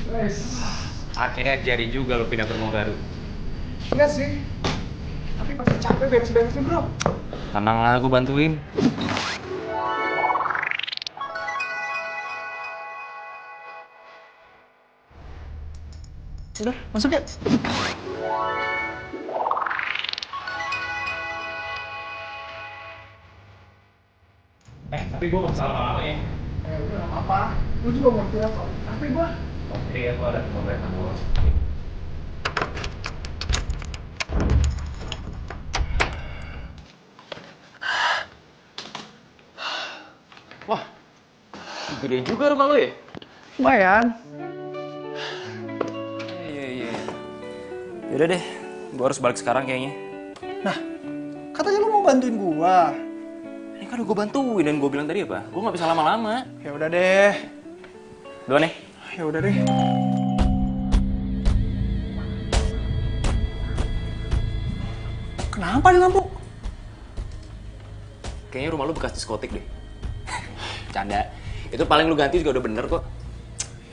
Wes. Akhirnya jadi juga lo pindah ke rumah baru. Enggak sih. Tapi masih capek beres-beresin, bro. Tenang lah, aku bantuin. Udah, masuk ya. Tapi gue gak salah lama ya. Udah gak apa-apa. Lu juga mau pulang kok. Tapi gua. Oke, aku ada pembayaran dulu. Wah, gede juga rumah lo ya? Lumayan. Iya. Yaudah deh, gue harus balik sekarang kayaknya. Nah, katanya lu mau bantuin gua. Ini kan udah gue bantuin dan gue bilang tadi apa? Gue gak bisa lama-lama. Ya udah deh. Dua nih. Ya udah deh. Kenapa nih lampu? Kayaknya rumah lu bekas diskotik deh. Canda. Itu paling lu ganti juga udah bener kok.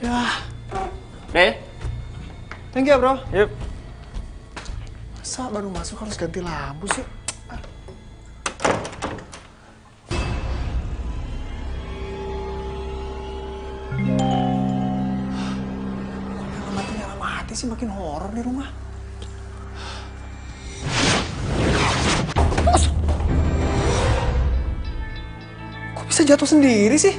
Ya, Deh. thank you ya, bro. Yuk. Masa baru masuk harus ganti lampu sih? Nyala mati sih, makin horor di rumah. Kok bisa jatuh sendiri sih?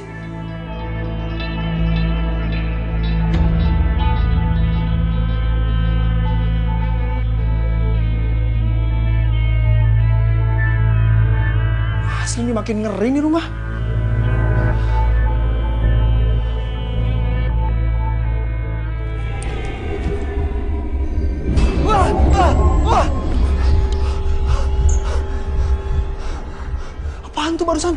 Asli ini makin ngeri nih rumah. Wah, wah, wah. Apaan tuh barusan?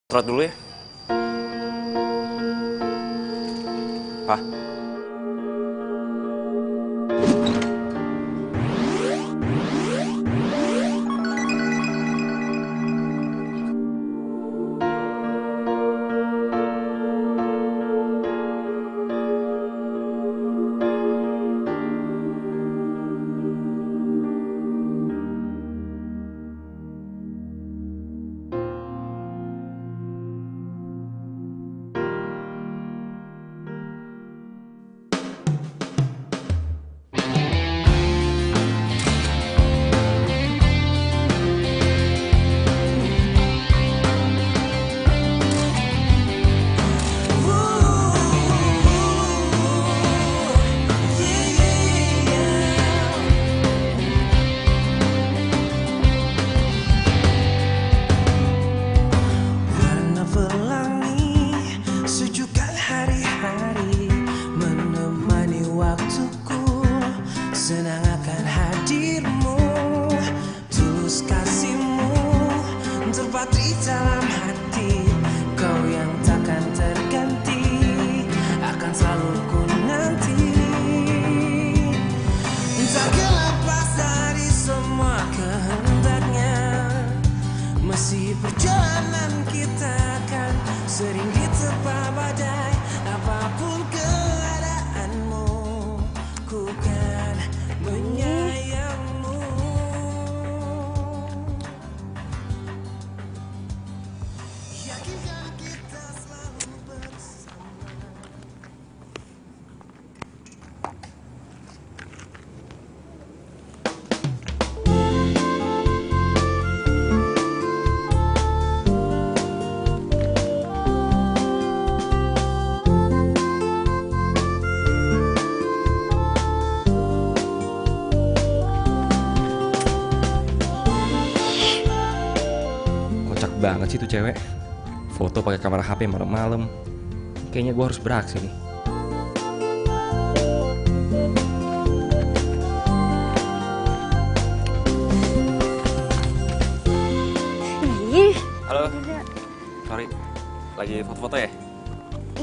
Surat dulu ya. Pak. banget sih tuh cewek. Foto pakai kamera HP malam-malam. Kayaknya gue harus beraksi nih. Ih, Halo. Sorry. Lagi foto-foto ya?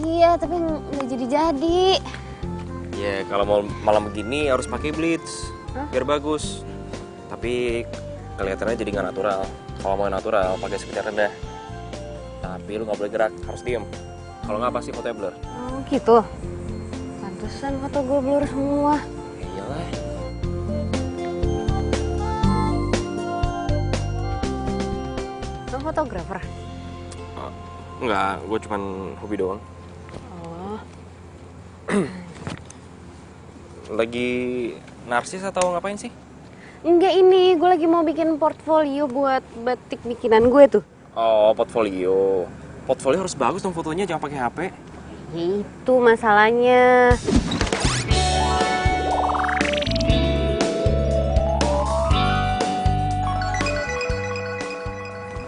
iya tapi nggak jadi-jadi. Ya kalau mau malam begini harus pakai blitz. Biar bagus. Tapi kelihatannya jadi nggak natural. Kalau mau natural pakai speed rendah. Tapi lu nggak boleh gerak, harus diem. Kalau nggak pasti fotonya blur. Oh gitu. Pantesan foto gue blur semua. Ya iyalah. Lo fotografer? Enggak, gue cuman hobi doang. Oh. Lagi narsis atau ngapain sih? Enggak, ini gue lagi mau bikin portfolio buat batik bikinan gue tuh. Oh, portfolio. Portfolio harus bagus dong fotonya, jangan pakai HP. Ya itu masalahnya.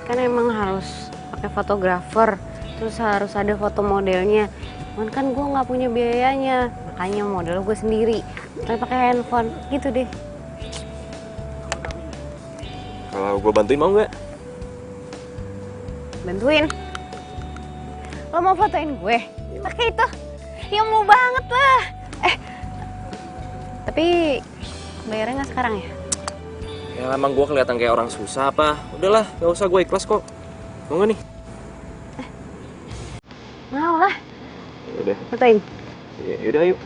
Kan emang harus pakai fotografer, terus harus ada foto modelnya. Cuman kan gue nggak punya biayanya, makanya model gue sendiri. Tapi pakai handphone, gitu deh. Kalau gue bantuin mau nggak? Bantuin. Lo mau fotoin gue? Pakai itu. Ya mau banget lah. Tapi bayarnya nggak sekarang ya? Ya emang gue kelihatan kayak orang susah apa? Udahlah, gak usah, gue ikhlas kok. Mau nggak nih? Mau lah. Udah. Fotoin. Yaudah yuk.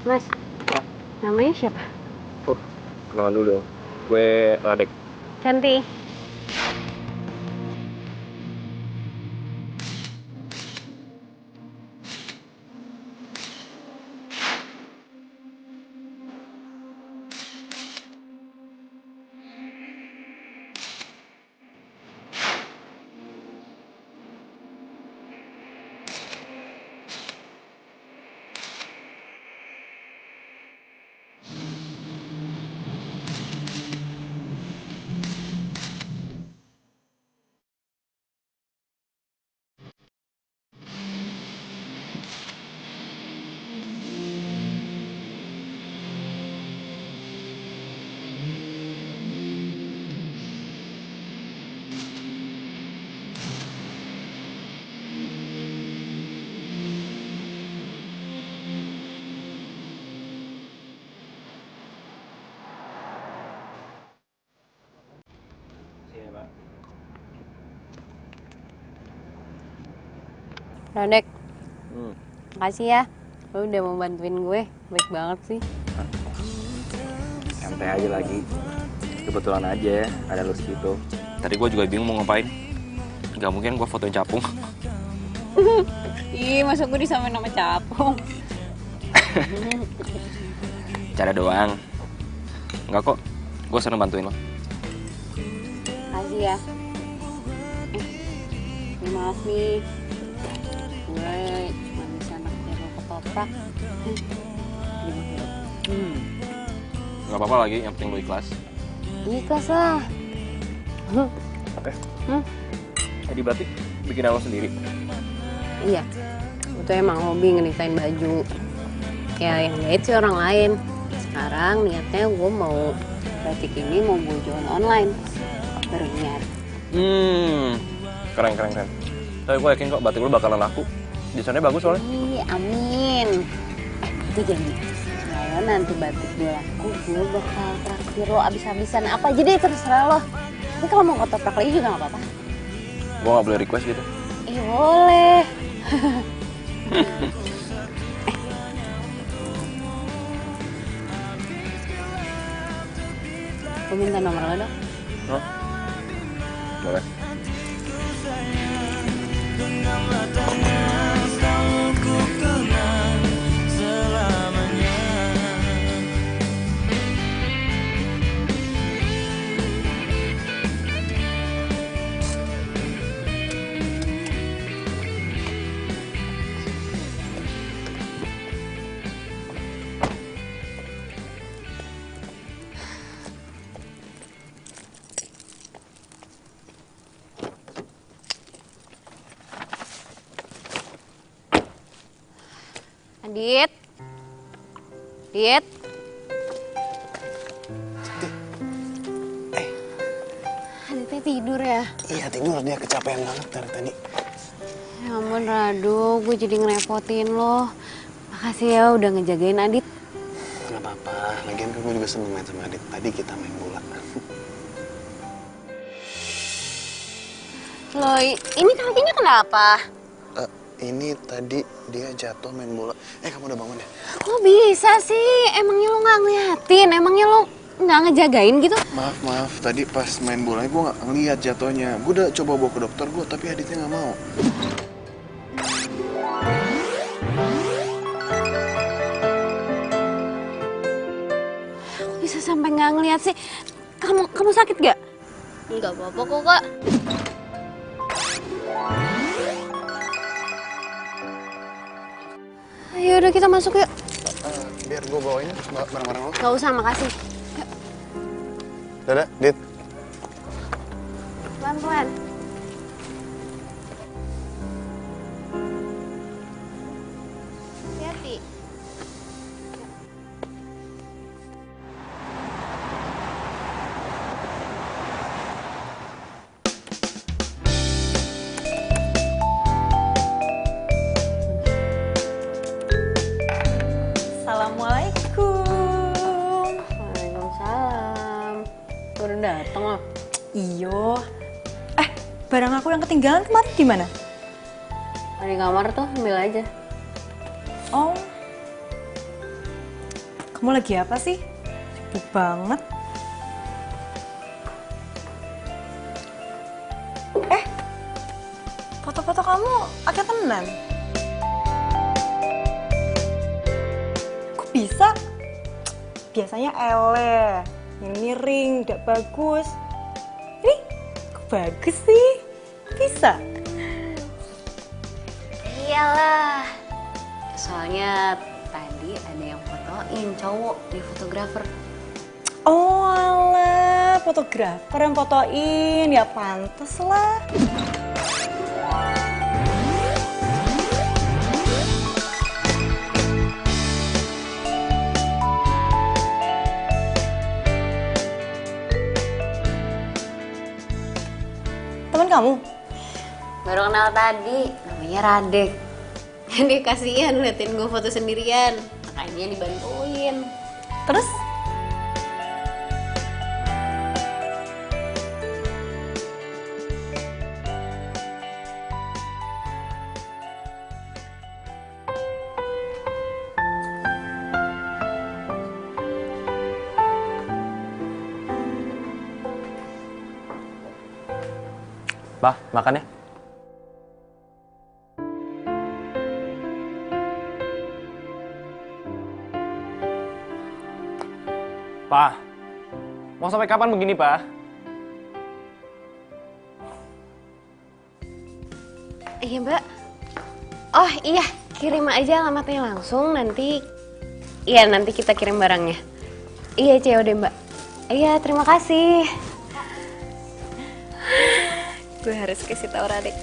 Mas. Namanya siapa? Oh, kenalan dulu dong. Gue Radek. Cantik. Radek. Makasih ya. Lo udah mau bantuin gue. Baik banget sih. Santai aja lagi. Kebetulan aja ada lu segitu. Tadi gue juga bingung mau ngapain. Gak mungkin gue fotoin capung. Ih, masa gue disamain nama capung. Cara doang. Enggak kok. Gue seneng bantuin lo. Makasih ya. Maaf nih. Gue cuma bisa naksir lo ketoprak. Gak apa-apa lagi, yang penting lo ikhlas. Ikhlas lah. Jadi batik bikin lo sendiri. Iya. Gue tuh emang hobi ngedesain baju. Ya yang jahit sih orang lain. Sekarang niatnya gue mau batik ini mau gue jual online. Baru niat. Keren. Tapi gue yakin kok batik lo bakalan laku. Desainnya bagus soalnya. Ih, amin. Itu jadi. Kalau nanti batik gue laku, gue bakal traktir lo abis-abisan apa aja deh, terserah lo. Tapi kalau mau ketoprak lagi juga gak apa-apa. Gue gak boleh request gitu. Ih, boleh. Gue minta nomor lo dong. Hah? Boleh. Adit. Adit. Aditnya tidur ya? Iya tidur, dia kecapean banget dari tadi. Ya ampun Rado, gue jadi ngerepotin lo. Makasih ya udah ngejagain Adit. Gak apa-apa, lagian kan gue juga seneng main sama Adit. Tadi kita main bola. Lo, ini kakinya kenapa? Ini tadi dia jatuh main bola. Kamu udah bangun ya? Kok bisa sih? Emangnya lo gak ngeliatin? Emangnya lo gak ngejagain gitu? Maaf. Tadi pas main bola gue gak ngeliat jatuhnya. Gue udah coba bawa ke dokter gue, tapi Aditnya gak mau. Kok bisa sampai gak ngeliat sih? Kamu sakit gak? Enggak apa-apa kok, Kak. Ayo udah kita masuk yuk. Biar gue bawain barang-barang lo. Gak usah, makasih. Yuk. Dadah, Dit. Pelan-pelan. Hati-hati. Assalamualaikum. Waalaikumsalam. Udah dateng loh. Iyo. Barang aku yang ketinggalan kemarin di mana? Di kamar tuh, ambil aja. Oh. Kamu lagi apa sih? Sibuk banget. Foto-foto kamu agak tenan. Kok bisa? Biasanya ele, yang miring, tidak bagus. Ini kok bagus sih? Bisa? Iyalah. Soalnya tadi ada yang fotoin cowok di fotografer. Oh alah, fotografer yang fotoin, ya pantes lah. Teman kamu? Baru kenal tadi, namanya Radek. Dia kasihan liatin gue foto sendirian, makanya dibantuin. Terus? Bah, makan ya. Pak, mau sampai kapan begini, Pak? Iya, Mbak. Oh iya, kirim aja alamatnya langsung, nanti kita kirim barangnya. Iya, COD, Mbak. Iya, terima kasih. Gue harus kasih tahu Radek.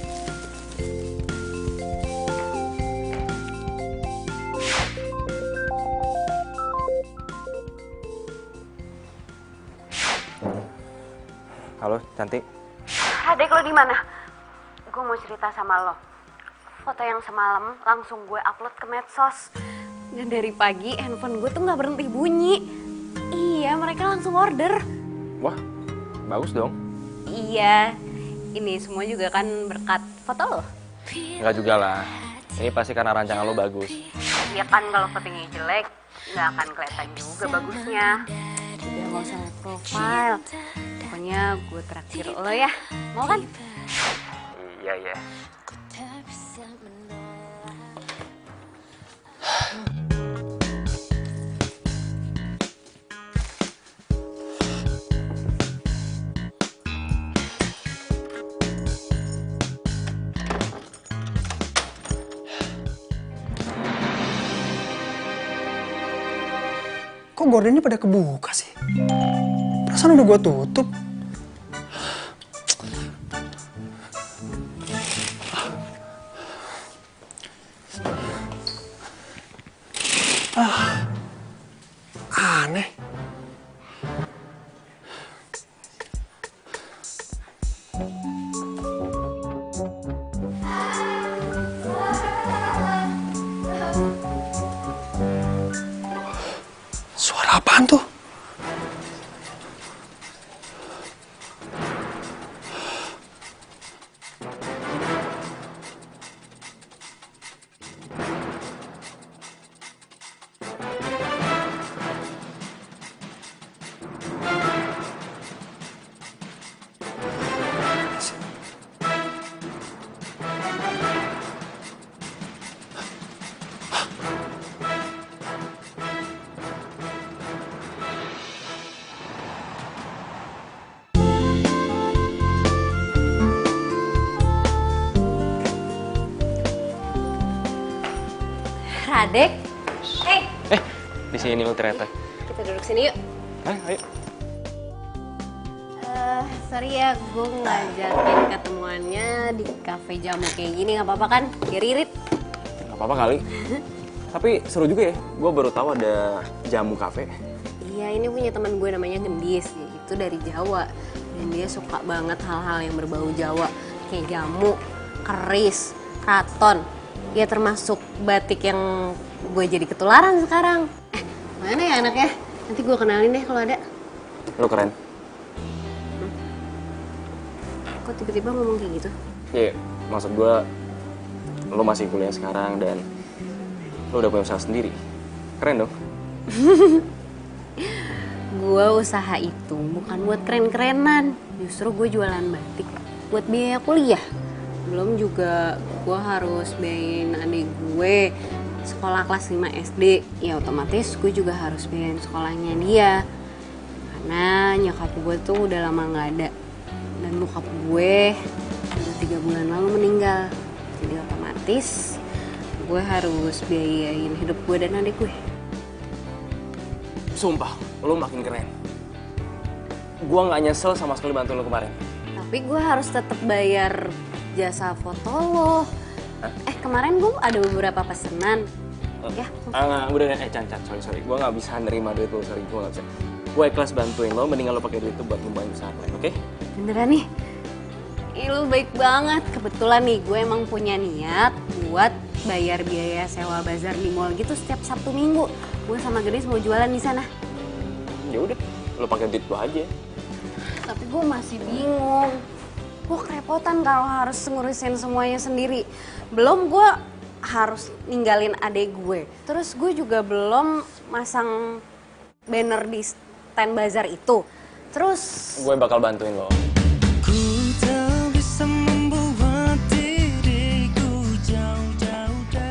Halo, cantik. Radek, lo di mana? Gue mau cerita sama lo. Foto yang semalam langsung gue upload ke medsos. Dan dari pagi handphone gue tuh nggak berhenti bunyi. Iya, mereka langsung order. Wah, bagus dong. Iya, ini semua juga kan berkat foto lo. Enggak juga lah. Ini pasti karena rancangan lo bagus. Iya kan, kalau fotonya jelek nggak akan kelihatan juga bagusnya. Udah nggak usah liat profile. Pokoknya gue traktir lo ya, mau kan? Iya. Kok gordennya pada kebuka sih? Perasaan udah gua tutup. Aneh. Suara apaan tuh? Radek, Di sini lo ternyata. kita duduk sini yuk. Ayo. Sorry ya, gue ngajakin ketemuannya di kafe jamu kayak gini, nggak apa-apa kan? Biar irit. Gak apa-apa kali. Tapi seru juga ya, gue baru tahu ada jamu kafe. Iya, ini punya teman gue namanya Gendis, itu dari Jawa. Dan dia suka banget hal-hal yang berbau Jawa, kayak jamu, keris, kraton. Ya termasuk batik yang gue jadi ketularan sekarang. Mana ya anaknya? Nanti gue kenalin deh kalau ada. Lo keren. Kok tiba-tiba ngomong kayak gitu? Iya, maksud gue lo masih kuliah sekarang dan lo udah punya usaha sendiri. Keren dong. Gue usaha itu bukan buat keren-kerenan. Justru gue jualan batik buat biaya kuliah. Belum juga gue harus biayain adik gue sekolah kelas 5 SD. Ya otomatis gue juga harus biayain sekolahnya dia. Karena nyokap gue tuh udah lama gak ada. Dan bokap gue udah 3 bulan lalu meninggal. Jadi otomatis gue harus biayain hidup gue dan adik gue. Sumpah, lo makin keren. Gue gak nyesel sama sekali bantu lo kemarin. Tapi gue harus tetap bayar jasa foto lo. Kemarin gue ada beberapa pesanan. Ya. Enggak, udah Chan, sorry. Gue gak bisa nerima duit lo, sorry. Gue gak bisa. Gue ikhlas bantuin lo, mendingan lo pakai duit itu buat ngembangin usaha lain, oke? Beneran nih? Ih, lu baik banget. Kebetulan nih gue emang punya niat buat bayar biaya sewa bazar di mall gitu setiap Sabtu Minggu. Gue sama Gedis mau jualan di sana. Ya udah, lo pakai duit lo aja. Tapi gue masih bingung. Gue kerepotan kalau harus ngurusin semuanya sendiri. Belum gue harus ninggalin adek gue. Terus gue juga belum masang banner di stand bazar itu. Terus Gue bakal bantuin lo.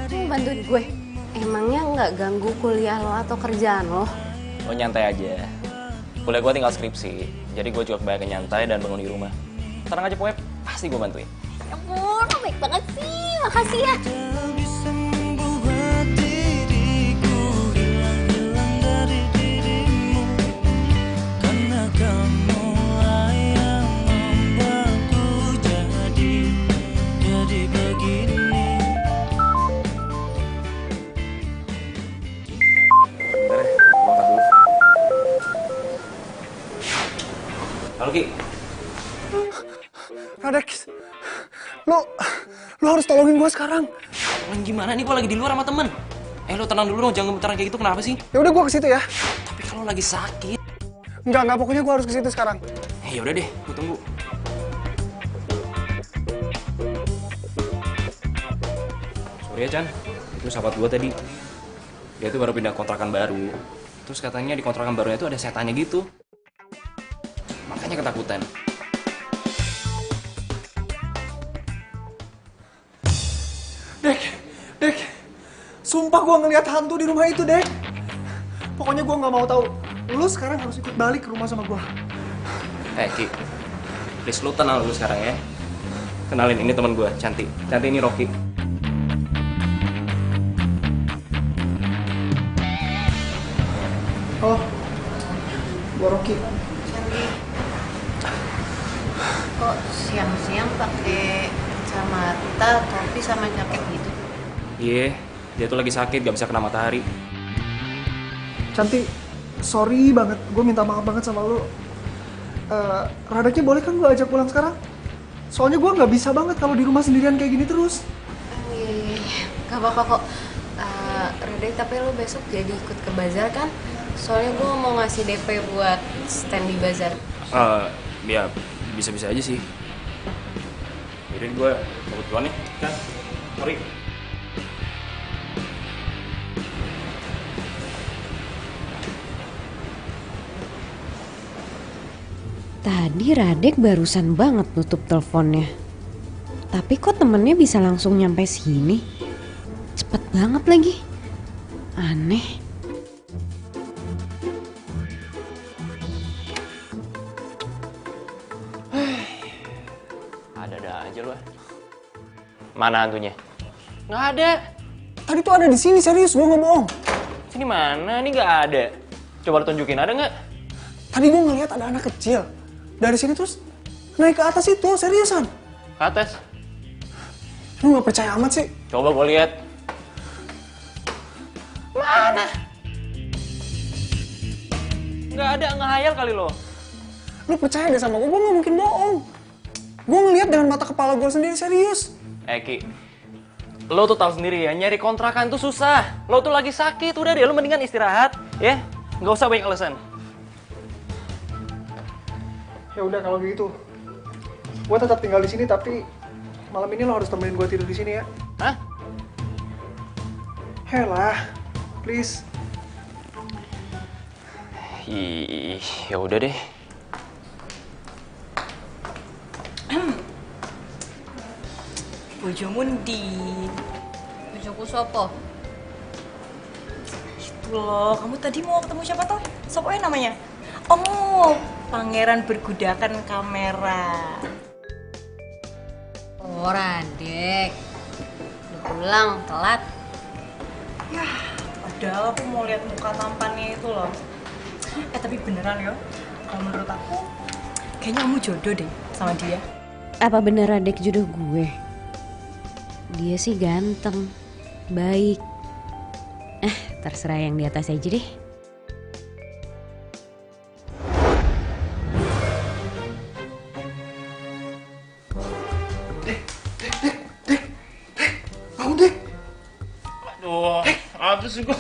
lu bantuin gue. Emangnya nggak ganggu kuliah lo atau kerjaan lo? Lo nyantai aja. Kuliah gue tinggal skripsi, jadi gue juga kebanyakan nyantai dan bangun di rumah. Tenang aja pokoknya, pasti gue bantuin. Ya ampun, lo baik banget sih. Makasih ya. Bentar ya, gue angkat dulu. Halo Ki. Radek, lo harus tolongin gue sekarang. Tolong gimana nih, gue lagi di luar sama temen. Lo tenang dulu dong, jangan gemetaran kayak gitu, kenapa sih? Ya udah gue ke situ ya. Tapi kalau lagi sakit. Enggak, pokoknya gue harus ke situ sekarang. Ya udah deh, gue tunggu. Sorry ya Chan, itu sahabat gue tadi. Dia tuh baru pindah kontrakan baru. Terus katanya di kontrakan barunya tuh ada setannya gitu. Makanya ketakutan. Dek, sumpah gue ngeliat hantu di rumah itu, Dek. Pokoknya gue nggak mau tahu. Lu sekarang harus ikut balik ke rumah sama gue. Ki, please lu tenang dulu sekarang ya. Kenalin, ini teman gue, Cantik. Cantik ini Rocky. Oh, gue Rocky. Kok siang-siang pakai kacamata, topi sama jaket gitu? Iya, dia tuh lagi sakit, gak bisa kena matahari. Cantik, sorry banget. Gue minta maaf banget sama lo. Radeknya boleh kan gue ajak pulang sekarang? Soalnya gue nggak bisa banget kalau di rumah sendirian kayak gini terus. Gak apa-apa kok. Radek, tapi lo besok jadi ikut ke bazar kan? Soalnya gue mau ngasih DP buat stand di bazar. Ya bisa-bisa aja sih. Yaudah gue cabut duluan nih, kan? Sorry. Tadi Radek barusan banget nutup teleponnya. Tapi kok temennya bisa langsung nyampe sini? Cepet banget lagi. Aneh. Ada aja lu. Mana hantunya? Nggak ada. Tadi tuh ada di sini, serius, gue nggak bohong. Sini mana? Ini nggak ada. Coba lu tunjukin, ada nggak? Tadi gue ngeliat ada anak kecil. Dari sini terus naik ke atas itu, seriusan. Ke atas. Lu nggak percaya amat sih? Coba gue lihat. Mana? Nggak ada, ngehayal kali lo. Lu percaya deh sama gue nggak mungkin bohong. Gue ngeliat dengan mata kepala gue sendiri, serius. Ki, lo tuh tahu sendiri ya, nyari kontrakan tuh susah. Lo tuh lagi sakit, udah deh, lo mendingan istirahat, ya. Nggak usah banyak alasan. Ya udah kalau gitu, gue tetap tinggal di sini tapi malam ini lo harus temenin gue tidur di sini ya. Hah? Helah, please. Ih, ya udah deh. Bojomu ndi? Bojoku sopo? Itu loh, kamu tadi mau ketemu siapa toh? Sopo namanya? Oh, pangeran bergudakan kamera. Oh, Radek. Udah pulang, telat. Ya, padahal aku mau lihat muka tampannya itu loh. Tapi beneran ya, kalau menurut aku kayaknya kamu jodoh deh sama dia. Apa bener Radek jodoh gue? Dia sih ganteng, baik. Terserah yang di atas aja deh. Bangun deh, Aduh, apa sih gue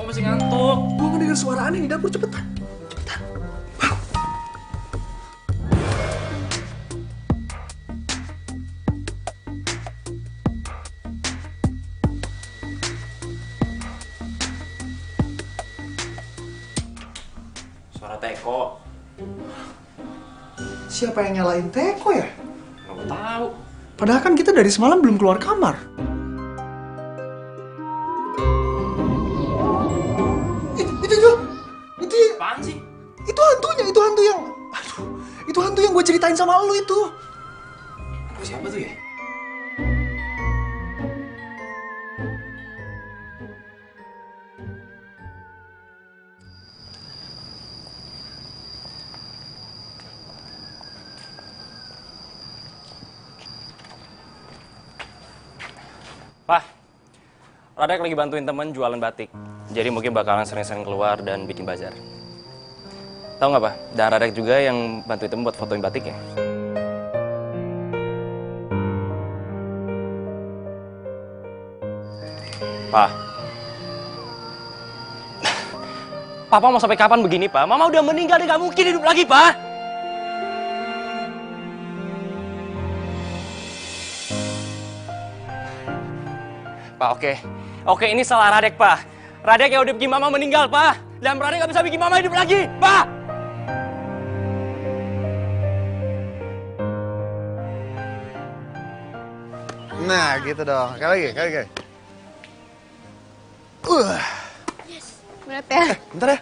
masih ngantuk. gue ngedenger suara aneh di dapur, cepetan. Suara Teko. Siapa yang nyalain Teko ya? Nggak tahu. Padahal kan kita dari semalam belum keluar kamar. Itu Apaan sih? itu hantu yang, aduh, itu hantu yang gue ceritain sama lu itu. Siapa tuh ya? Pak, Radek lagi bantuin temen jualan batik. Jadi mungkin bakalan sering-sering keluar dan bikin bazar. Tahu nggak, Pak? Dan Radek juga yang bantuin temen buat fotoin batiknya. Pak. Papa mau sampai kapan begini, Pak? Mama udah meninggal, dia nggak mungkin hidup lagi, Pak. Pak, oke, ini salah Radek, Pak. Radek yang udah bikin Mama meninggal, Pak. Dan Radek nggak bisa bikin Mama hidup lagi, Pak. Nah, gitu dong. Kali lagi. Berat ya? Bentar ya.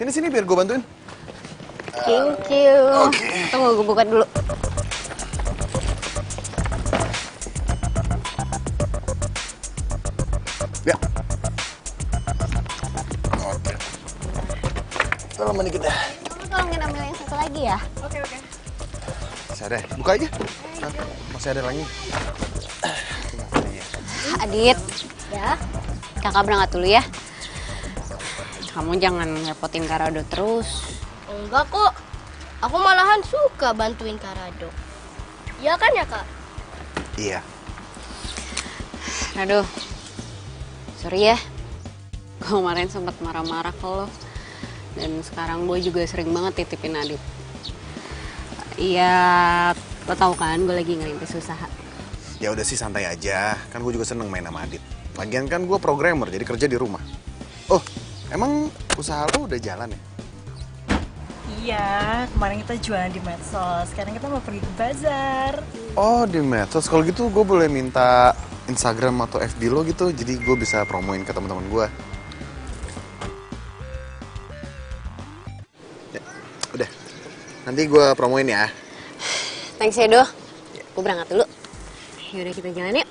Sini biar gue bantuin. Thank you. Tunggu, gue buka dulu. Ya. Oke. Tolong dikit deh. Kamu tolongin ambil yang satu lagi ya? Oke. Bisa deh, buka aja. Masih ada lagi. Adit, ya. Kakak berangkat dulu ya. kamu jangan ngerepotin Karado terus. Enggak kok. Aku malahan suka bantuin Karado. Iya kan ya, Kak? Iya. Aduh, sorry ya. Gue kemarin sempat marah-marah ke lo. Dan sekarang gue juga sering banget titipin Adit. Iya, lo tau kan gue lagi ngerintis usaha. Ya udah sih santai aja, kan gue juga seneng main sama Adit. Lagian kan gue programmer, jadi kerja di rumah. Oh, emang usaha lo udah jalan ya? Iya, kemarin kita jualan di medsos. Sekarang kita mau pergi ke bazar. Oh, di medsos. Kalau gitu gue boleh minta Instagram atau FB lo gitu, jadi gue bisa promoin ke teman-teman gue. Ya, udah. Nanti gue promoin ya. Thanks ya, Do. Gue berangkat dulu. Yaudah kita jalan yuk.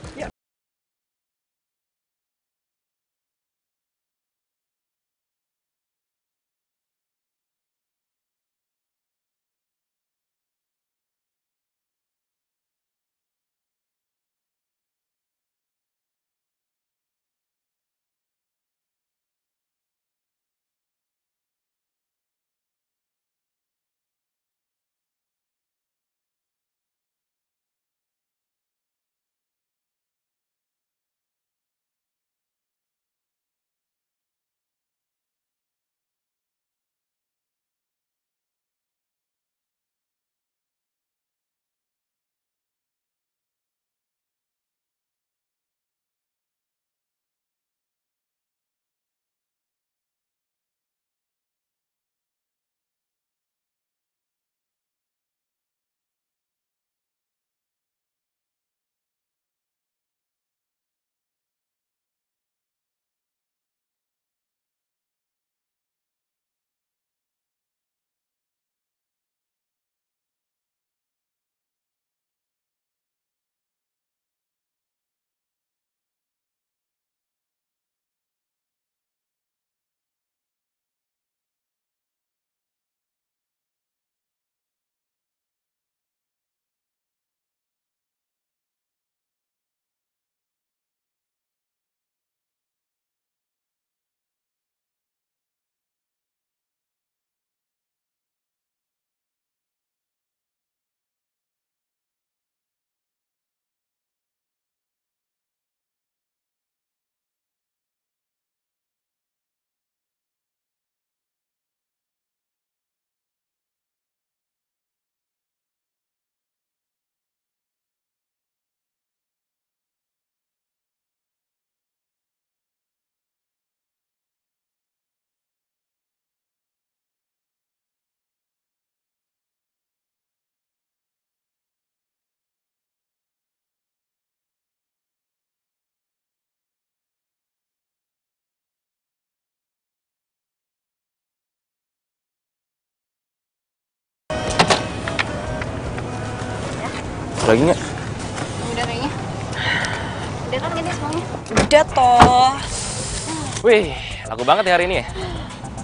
Lagi nggak? Udah kayaknya. Udah kan gini semuanya? Udah toh. Wih, laku banget ya hari ini ya?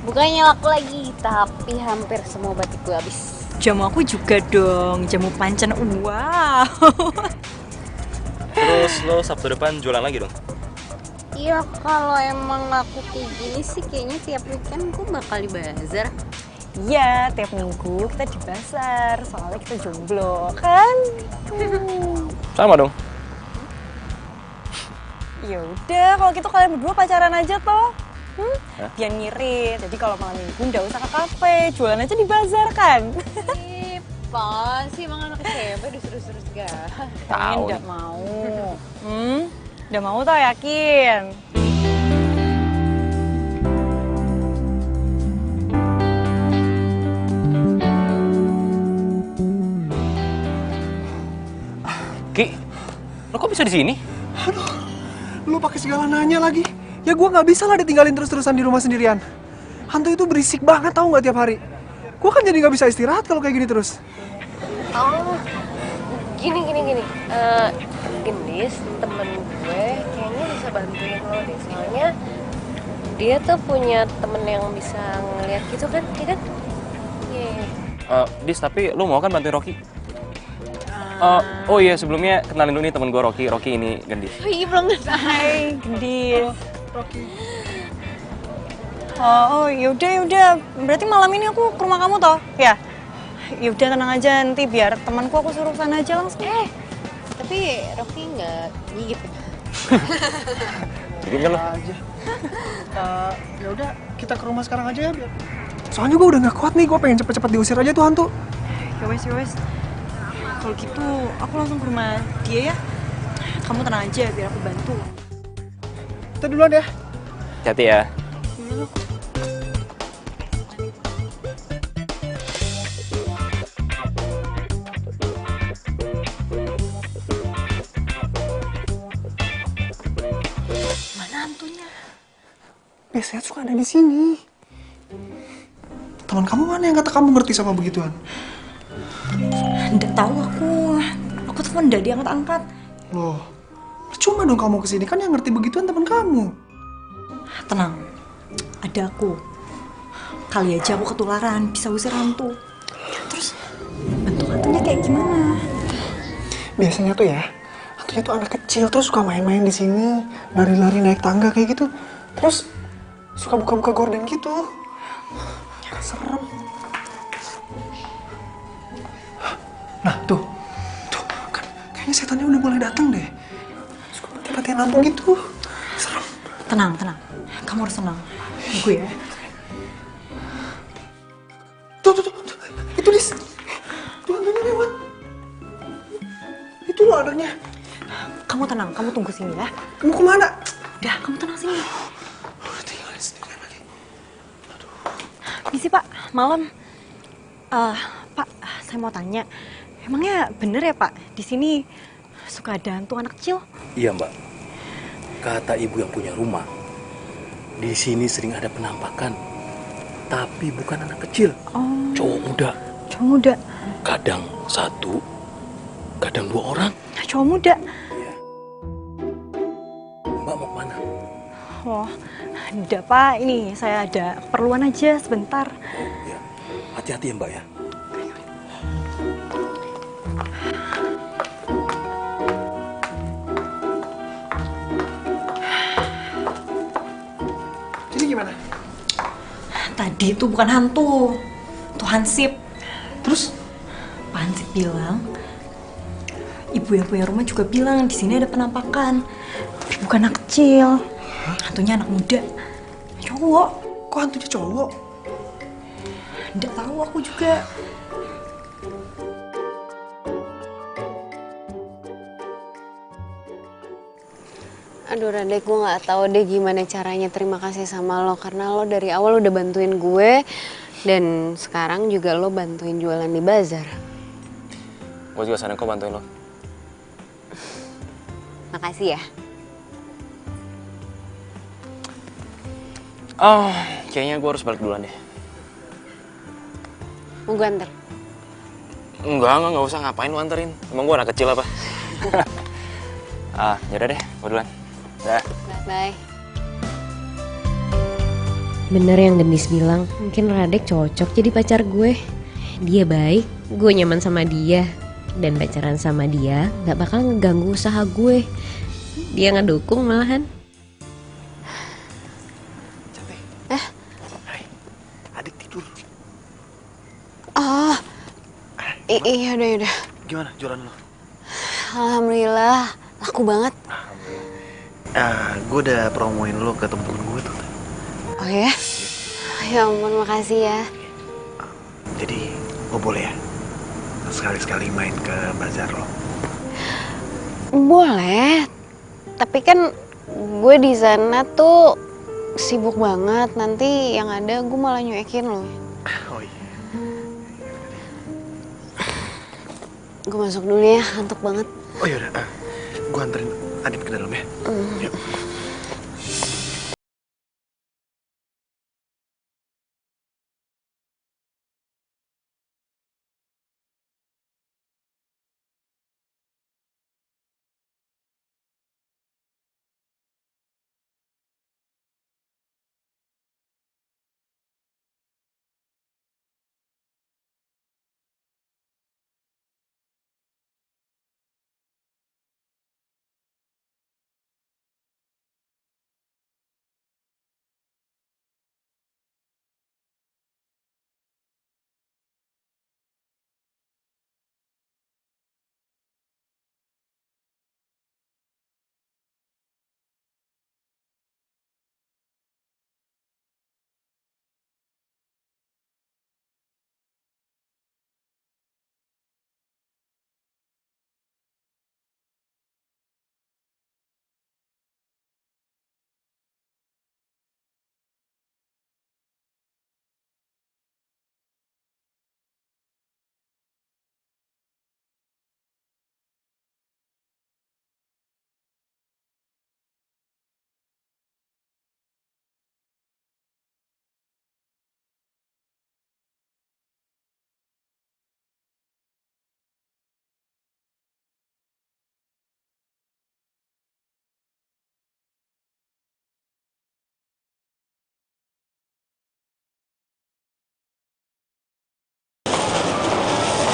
Bukannya laku lagi, tapi hampir semua batik gue habis. Jamu aku juga dong, jamu pancan. Wow. Terus lo Sabtu depan jualan lagi dong? Iya, kalau emang laku kayak gini sih kayaknya tiap weekend gue bakal di bazar. Iya, tiap minggu kita di pasar, soalnya kita jomblo, kan? Sama dong. Ya udah, kalau gitu kalian berdua pacaran aja toh. Hah? Biar ngirit. Jadi kalau malam minggu nggak usah ke kafe, jualan aja di bazar kan? Ih, pas sih emang anak SMP disuruh-suruh segala. Kalian Tahu nggak nih. mau. Udah mau tau yakin? Ki, lo kok bisa di sini? Lu pakai segala nanya lagi. Ya gue nggak bisa lah ditinggalin terus-terusan di rumah sendirian. Hantu itu berisik banget tau nggak tiap hari. Gue kan jadi nggak bisa istirahat kalau kayak gini terus. Oh, gini. Gendis, temen gue kayaknya bisa bantuin lo deh. Soalnya dia tuh punya temen yang bisa ngeliat gitu kan, iya kan? Iya. Dis, tapi lo mau kan bantuin Rocky? Oh iya, sebelumnya kenalin dulu nih temen gue Rocky. Rocky ini Gendis. Oh iya belum kenal. Hai, Gendis. Rocky. Oh, yaudah, yaudah. Berarti malam ini aku ke rumah kamu toh? Ya? Yaudah, tenang aja. Nanti biar temanku aku suruh sana aja langsung. Tapi Rocky nggak gigit ya? Bikin kan lo? Aja. Ya udah, kita ke rumah sekarang aja ya biar. Soalnya gue udah nggak kuat nih, gue pengen cepet-cepet diusir aja tuh hantu. Ya wes, ya wes. Kalau gitu, aku langsung ke rumah dia ya. Kamu tenang aja, biar aku bantu. Kita duluan ya. Hati ya. Mana hantunya? Biasanya suka ada di sini. Teman kamu mana yang kata kamu ngerti sama begituan? Nggak tahu aku. Aku telepon nggak diangkat-angkat. Loh, percuma dong kamu kesini, kan yang ngerti begituan teman kamu. Tenang, ada aku. Kali aja aku ketularan, bisa usir hantu. Terus bentuk hantunya kayak gimana? Biasanya tuh ya, hantunya tuh anak kecil terus suka main-main di sini, lari-lari naik tangga kayak gitu. Terus suka buka-buka gorden gitu. Serem. Nah, tuh kan kayaknya setannya udah mulai datang deh. Suka mati-matian lampu gitu. Serem. Tenang, tenang. Kamu harus tenang. Gue ya. Tuh. Itu Dis. Tuh hantunya lewat. Itu loh adanya. Kamu tenang, kamu tunggu sini ya. Mau kemana? Udah, kamu tenang sini. Lu udah tinggalin sendirian lagi. Misi Pak, malam. Pak, saya mau tanya. Emangnya bener ya Pak, di sini suka ada hantu anak kecil? Iya Mbak, kata ibu yang punya rumah, di sini sering ada penampakan, tapi bukan anak kecil, cowok muda. Cowok muda? Kadang satu, kadang 2 orang. Cowok muda? Mbak mau kemana? Oh, enggak Pak, ini saya ada keperluan aja sebentar. Ya, hati-hati ya Mbak ya. Jadi gimana? Tadi itu bukan hantu, itu hansip. Terus? Pak Hansip bilang, ibu yang punya rumah juga bilang di sini ada penampakan. Tapi bukan anak kecil, hantunya anak muda, cowok. Kok hantunya cowok? Nggak tahu aku juga. Aduh Radek, gue nggak tahu deh gimana caranya terima kasih sama lo karena lo dari awal udah bantuin gue dan sekarang juga lo bantuin jualan di bazar. Gue juga seneng kok bantuin lo. Makasih ya. Oh, kayaknya gue harus balik duluan deh. Mau gue anter? Enggak usah, ngapain lu anterin? Emang gue anak kecil apa? Yaudah deh, gue duluan. Dah. Bye. Bener yang Gendis bilang, mungkin Radek cocok jadi pacar gue. Dia baik, gue nyaman sama dia. Dan pacaran sama dia gak bakal ngeganggu usaha gue. Dia ngedukung malahan. Hai, adik tidur. Oh, iya udah. Gimana jualan lo? Alhamdulillah, laku banget. Gue udah promoin lo ke temen-temen gue tuh. Oh ya? Ya ampun, makasih ya. Jadi gue boleh ya sekali-sekali main ke bazar lo? Boleh, tapi kan gue di sana tuh sibuk banget. Nanti yang ada gue malah nyuekin lo. Oh iya. Gue masuk dulu ya, ngantuk banget. Oh yaudah, gue anterin Adit ke dalam ya. Yuk.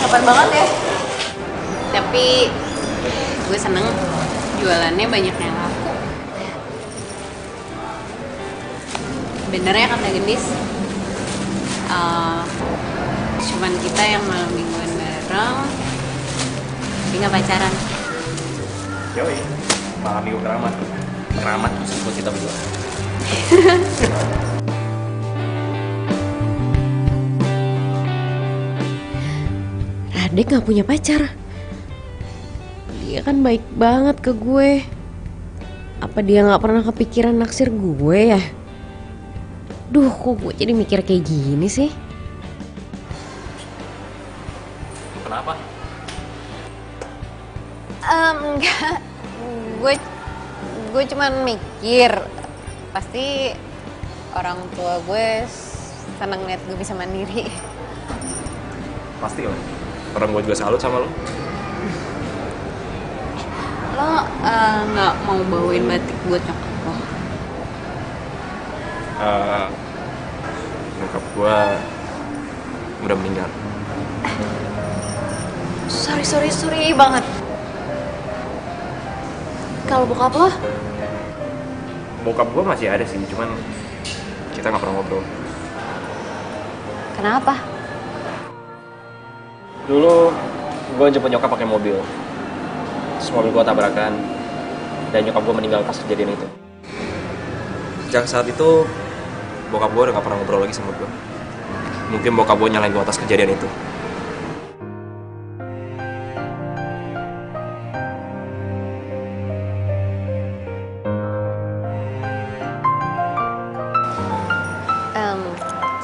Hebat banget ya. Tapi gue seneng jualannya banyak yang laku. Bener ya kata Gendis, cuman kita yang malam mingguan bareng, tapi nggak pacaran. Yoi, malam minggu keramat. Keramat khusus buat kita berdua. Radek gak punya pacar. Dia kan baik banget ke gue. Apa dia gak pernah kepikiran naksir gue ya? Duh, kok gue jadi mikir kayak gini sih? Kenapa? Enggak. Gue cuman mikir pasti orang tua gue seneng liat gue bisa mandiri. Pasti lah. Orang gue juga salut sama lo. Lo nggak mau bawain batik buat nyokap lo? Nyokap gue udah meninggal. Sorry banget. Kalau bokap lo? Bokap gue masih ada sih, cuman kita nggak pernah ngobrol. Kenapa? Dulu gue jemput nyokap pakai mobil. Terus mobil gue tabrakan dan nyokap gue meninggal pas kejadian itu. Sejak saat itu bokap gue udah gak pernah ngobrol lagi sama gue. Mungkin bokap gue nyalain gue atas kejadian itu.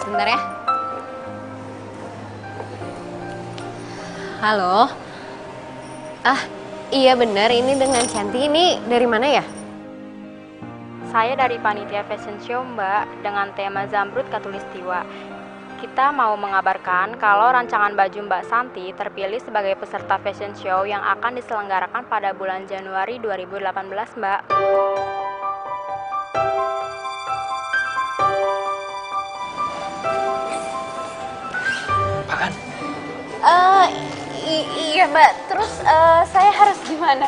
Sebentar ya. Halo. Iya benar, ini dengan Cantik. Ini dari mana ya? Saya dari panitia fashion show, Mbak, dengan tema Zamrud Katulistiwa. Kita mau mengabarkan kalau rancangan baju Mbak Santi terpilih sebagai peserta fashion show yang akan diselenggarakan pada bulan Januari 2018, Mbak. Apaan? Iya, Mbak. Terus saya harus gimana?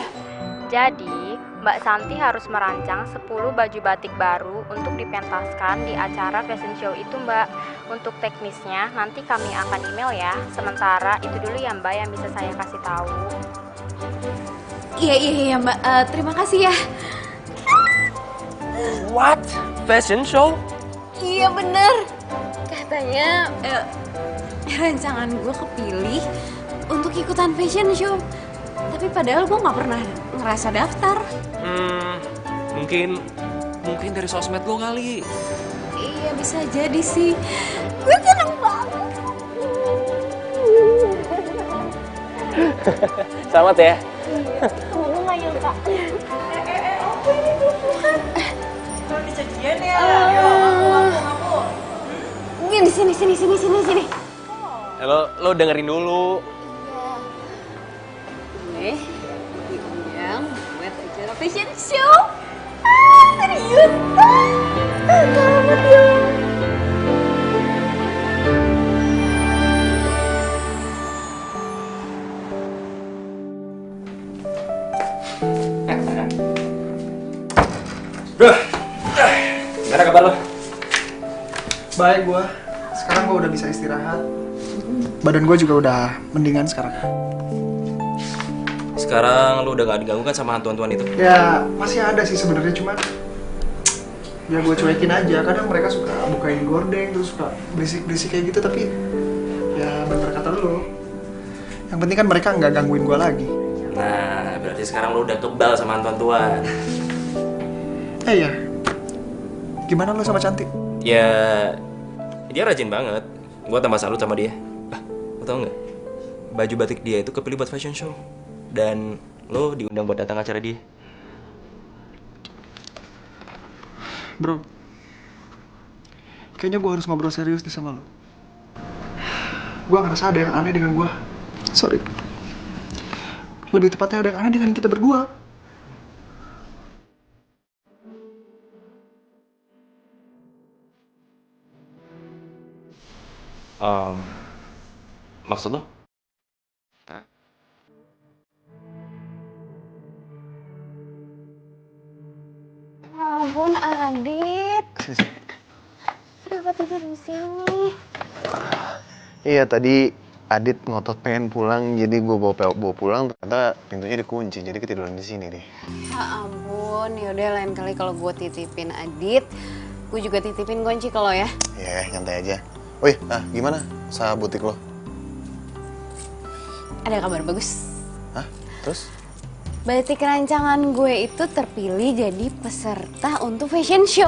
Jadi, Mbak Santi harus merancang 10 baju batik baru untuk dipentaskan di acara fashion show itu, Mbak. Untuk teknisnya nanti kami akan email ya. Sementara itu dulu ya, Mbak, yang bisa saya kasih tahu. Iya Mbak. Terima kasih ya. What? Fashion show? Iya bener. Katanya rancangan gue kepilih untuk ikutan fashion show. Tapi padahal gue nggak pernah ngerasa daftar. Mungkin dari sosmed lo kali. Iya bisa jadi sih. Gue seneng banget. Selamat ya. Kamu nggak nyangka. Aku ini bukan. Kalau dijadian ya. Ngaku. Ini di sini. Lo dengerin dulu. Iya. Diundang buat acara fashion show. Serius? Selamat ya. Gimana kabar lo? Baik gue. Sekarang gue udah bisa istirahat. Badan gue juga udah mendingan sekarang. Sekarang lo udah gak diganggu kan sama hantu-hantuan itu? Ya masih ada sih sebenarnya, cuman ya gue cuekin aja. Kadang mereka suka bukain gordeng terus suka berisik kayak gitu, tapi ya bener kata lo. Yang penting kan mereka nggak gangguin gue lagi. Nah, berarti sekarang lo udah kebal sama hantu-hantuan. Ya, gimana lo sama Cantik? Ya, dia rajin banget. Gue tambah salut sama dia. Lo tau nggak? Baju batik dia itu kepilih buat fashion show. Dan lo diundang buat datang acara dia. Bro, kayaknya gue harus ngobrol serius nih sama lo. Gue ngerasa ada yang aneh dengan gue. Sorry. Lebih tepatnya ada yang aneh dengan kita berdua. Maksud lo? ampun, Adit. Kenapa tidur di sini? Iya, tadi Adit ngotot pengen pulang, jadi gue bawa pulang, ternyata pintunya dikunci, jadi ketiduran di sini deh. Ya ampun, yaudah lain kali kalau gue titipin Adit, gue juga titipin kunci ke lo ya. Iya, nyantai aja. Wih, gimana usaha butik lo? Ada kabar bagus. Hah? Terus? Batik rancangan gue itu terpilih jadi peserta untuk fashion show.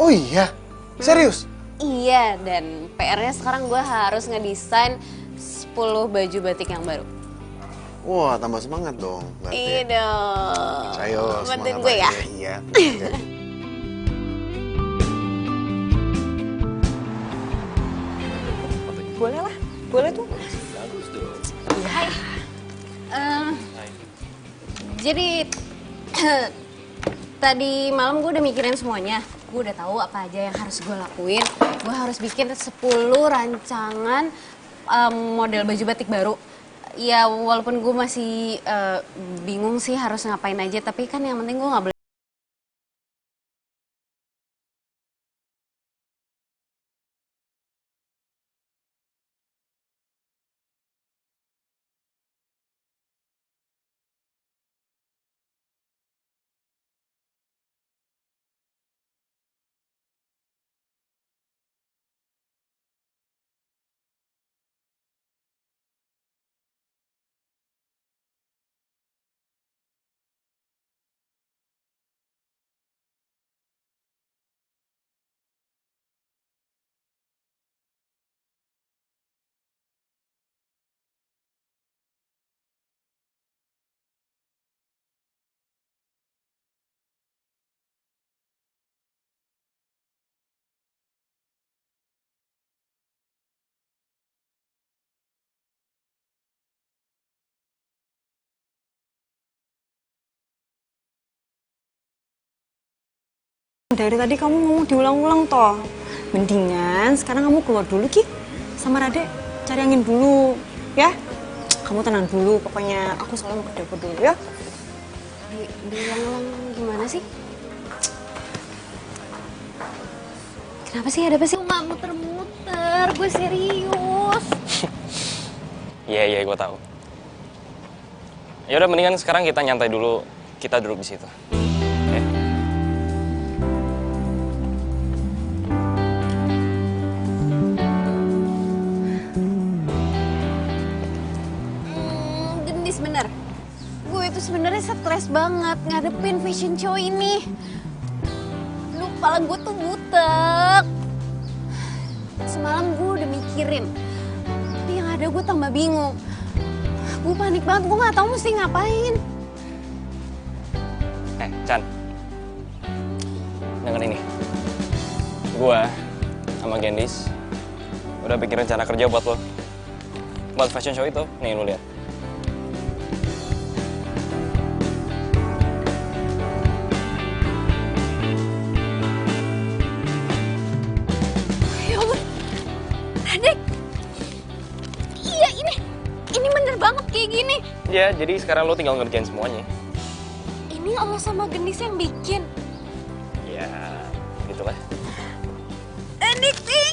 Oh iya? Serius? Iya, dan PR-nya sekarang gue harus ngedesain 10 baju batik yang baru. Wah, tambah semangat dong. Iya dong. Ayo, bantuin semangat gue ya. aja. Iya. Boleh lah, boleh tuh. Bagus dong. Hai. Jadi tadi malam gue udah mikirin semuanya. Gue udah tahu apa aja yang harus gue lakuin. Gue harus bikin 10 rancangan model baju batik baru. Ya walaupun gue masih bingung sih harus ngapain aja, tapi kan yang penting gue nggak boleh. Dari tadi kamu ngomong diulang-ulang toh. Mendingan sekarang kamu keluar dulu Ki. Sama Rade cari angin dulu, ya. Kamu tenang dulu, pokoknya aku soalnya mau ke dapur dulu ya. Diulang-ulang gimana sih? Kenapa sih, ada apa sih? Nggak muter-muter, gue serius. Iya, gue tahu. Ya udah, mendingan sekarang kita nyantai dulu, kita duduk di situ. Oke? Gendis bener. Gue itu sebenarnya stres banget ngadepin fashion show ini. Lu, kepala gue tuh butek. Semalam gue udah mikirin, tapi yang ada gue tambah bingung. Gue panik banget, gue nggak tahu mesti ngapain. Chan, denger ini. Gua sama Gendis udah bikin rencana kerja buat lo. Buat fashion show itu, nih lu lihat. Ya ampun, Radek. Iya, ini bener banget kayak gini. Ya, jadi sekarang lo tinggal ngerjain semuanya. Ini Allah sama Gendis yang bikin. Ya, gitulah. Addicting.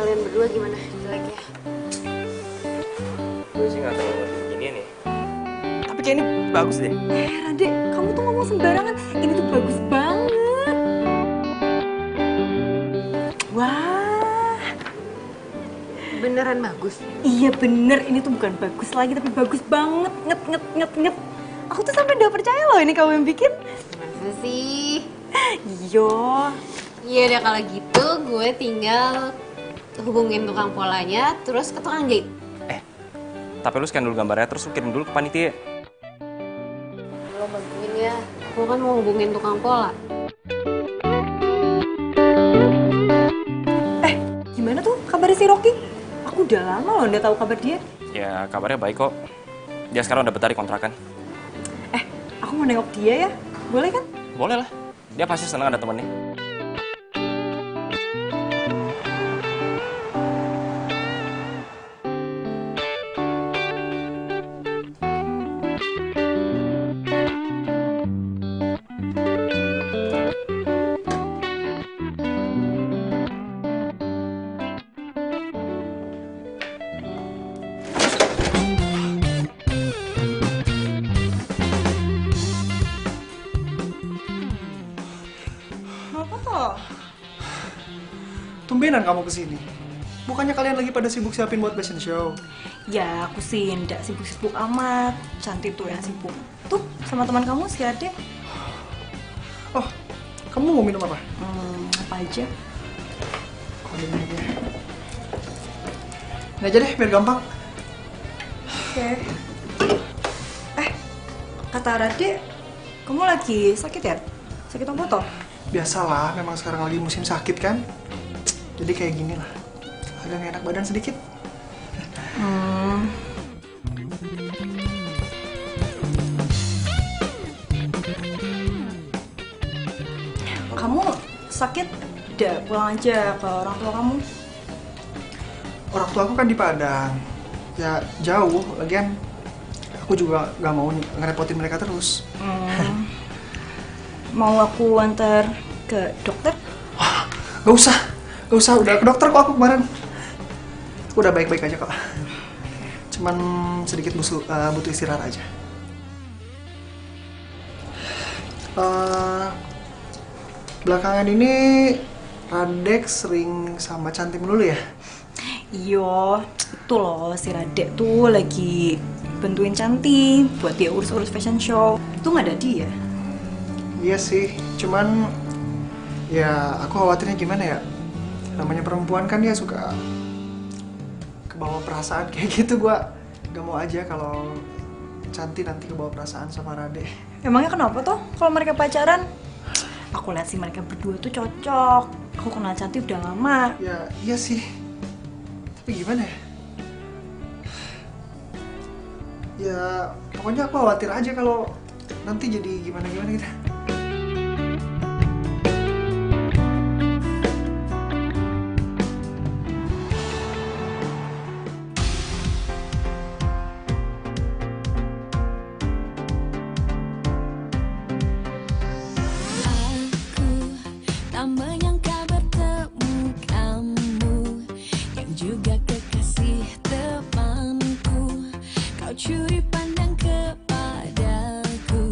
kalian berdua gimana jeleknya? Gue sih nggak terlalu gini nih. Tapi kayak ini bagus deh. Rade, kamu tuh ngomong sembarangan. Ini tuh bagus banget. Wah. Beneran bagus? Iya bener, ini tuh bukan bagus lagi tapi bagus banget. Nget. Aku tuh sampai udah percaya loh ini kamu yang bikin. Masa sih? Iya. Iya udah kalau gitu gue tinggal hubungin tukang polanya terus ke tukang jahit. Tapi lu scan dulu gambarnya, terus lu kirim dulu ke panitia. Lo bantuin ya, gue kan mau hubungin tukang pola. Gimana tuh kabarnya si Rocky? Aku udah lama loh nggak tahu kabar dia. Ya kabarnya baik kok. Dia sekarang udah betah di kontrakan. Aku mau nengok dia ya, boleh kan? Boleh lah. Dia pasti senang ada temennya. Apa toh? Tumbenan kamu kesini. Bukannya kalian lagi pada sibuk siapin buat fashion show? Ya aku sih nggak sibuk-sibuk amat. Cantik tuh yang sibuk. Tuh sama teman kamu si Ade. Oh, kamu mau minum apa? Apa aja? Ini aja. Ini aja deh, biar gampang. Oke. Kata Rade, kamu lagi sakit ya? Sakit apa toh? Biasalah, memang sekarang lagi musim sakit kan. Jadi kayak gini lah. Agak nggak enak badan sedikit. Kamu sakit? Udah pulang aja ke orang tua kamu. Orang tua aku kan di Padang. Ya jauh, lagian aku juga nggak mau ngerepotin mereka terus. Mau aku antar ke dokter? Gak usah, udah ke dokter kok aku kemarin. Udah baik-baik aja kok. Cuman sedikit butuh istirahat aja. Belakangan ini Radek sering sama Cantik melulu ya? Iya, itu loh si Radek tuh lagi bantuin Cantik buat dia urus-urus fashion show. Itu nggak ada dia. Iya sih, cuman ya aku khawatirnya gimana ya? Namanya perempuan kan dia suka kebawa perasaan kayak gitu. Gua gak mau aja kalau Cantik nanti kebawa perasaan sama Radek. Emangnya kenapa tuh kalau mereka pacaran? Aku lihat sih mereka berdua tuh cocok. Aku kenal Cantik udah lama. Ya iya sih, tapi gimana ya? Ya pokoknya aku khawatir aja kalau nanti jadi gimana-gimana gitu. Curi pandang kepadaku.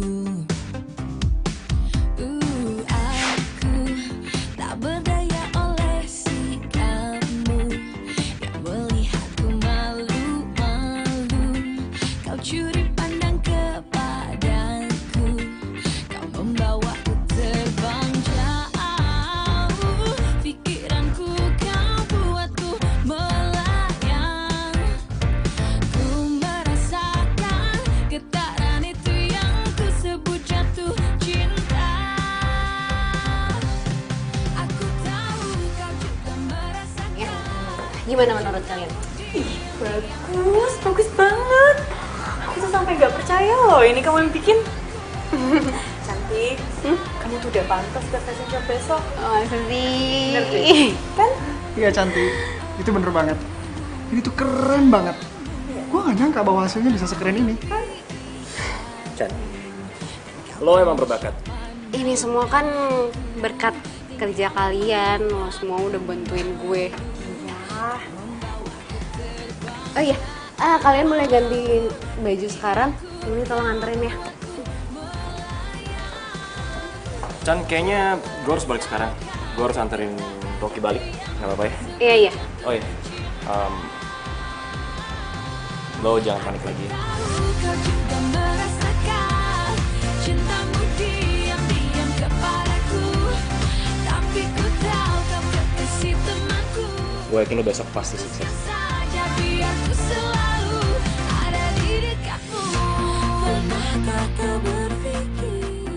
Aku tak berdaya oleh sikapmu yang melihatku malu-malu. Kau curi pandang kepadaku, kau membawaku terbang jauh. Pikiranku kau buatku melayang. Ku merasakan getaran itu yang ku sebut jatuh cinta. Aku tahu kau juga merasakan. Gimana menurut kalian? Bagus banget. Aku tuh sampai nggak percaya loh ini kamu yang bikin. Cantik, kamu tuh udah pantas buat fashion show besok. Oh, sedih. Bener deh. Kan? Iya Cantik, itu bener banget. Ini tuh keren banget. Gua gak nyangka bahwa hasilnya bisa sekeren ini. Chan, lo emang berbakat. Ini semua kan berkat kerja kalian. Lo semua udah bantuin gue. Oh iya, kalian boleh ganti baju sekarang. Ini tolong anterin ya. Chan, kayaknya gue harus balik sekarang. Gue harus anterin Rocky balik, nggak apa-apa ya? Iya, iya. Oh iya, lo jangan panik lagi. Kau juga merasakan cintamu diam-diam kepadaku, tapi ku tahu kau kekasih temanku. Gue yakin lo besok pasti sukses. Saja biar ku selalu ada di dekatmu. Pernahkah kau berpikir?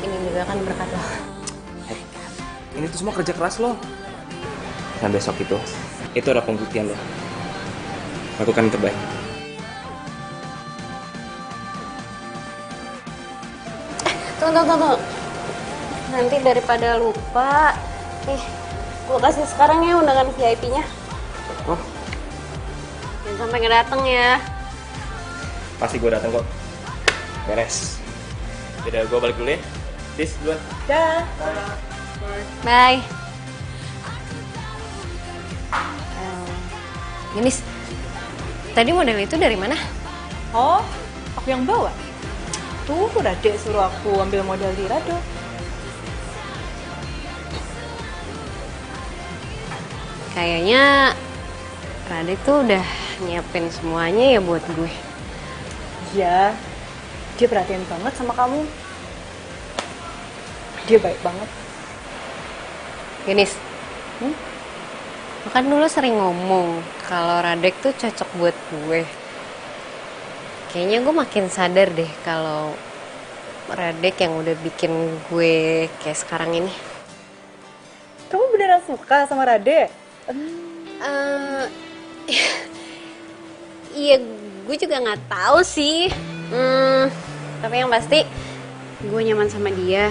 Ini juga kan berkat lo. Ini tuh semua kerja keras lo. Dan besok itu ada pembuktian lo. Lakukan yang terbaik. Tunggu. Nanti daripada lupa, nih, gue kasih sekarang ya undangan VIP-nya. Oh, Jangan sampai nggak dateng ya. pasti gue datang kok. Beres. Jadi gue balik dulu ya. Tis, duluan. Dah. Bye. Genis, tadi model itu dari mana? Oh, aku yang bawa. Tuh, Radek suruh aku ambil modal di Rado. Kayaknya Radek tuh udah nyiapin semuanya ya buat gue. Iya, dia perhatian banget sama kamu. Dia baik banget. Genis, lo kan dulu sering ngomong kalau Radek tuh cocok buat gue. Kayaknya gue makin sadar deh kalau Radek yang udah bikin gue kayak sekarang ini. Kamu beneran suka sama Radek? Iya, gue juga nggak tahu sih. Tapi yang pasti gue nyaman sama dia.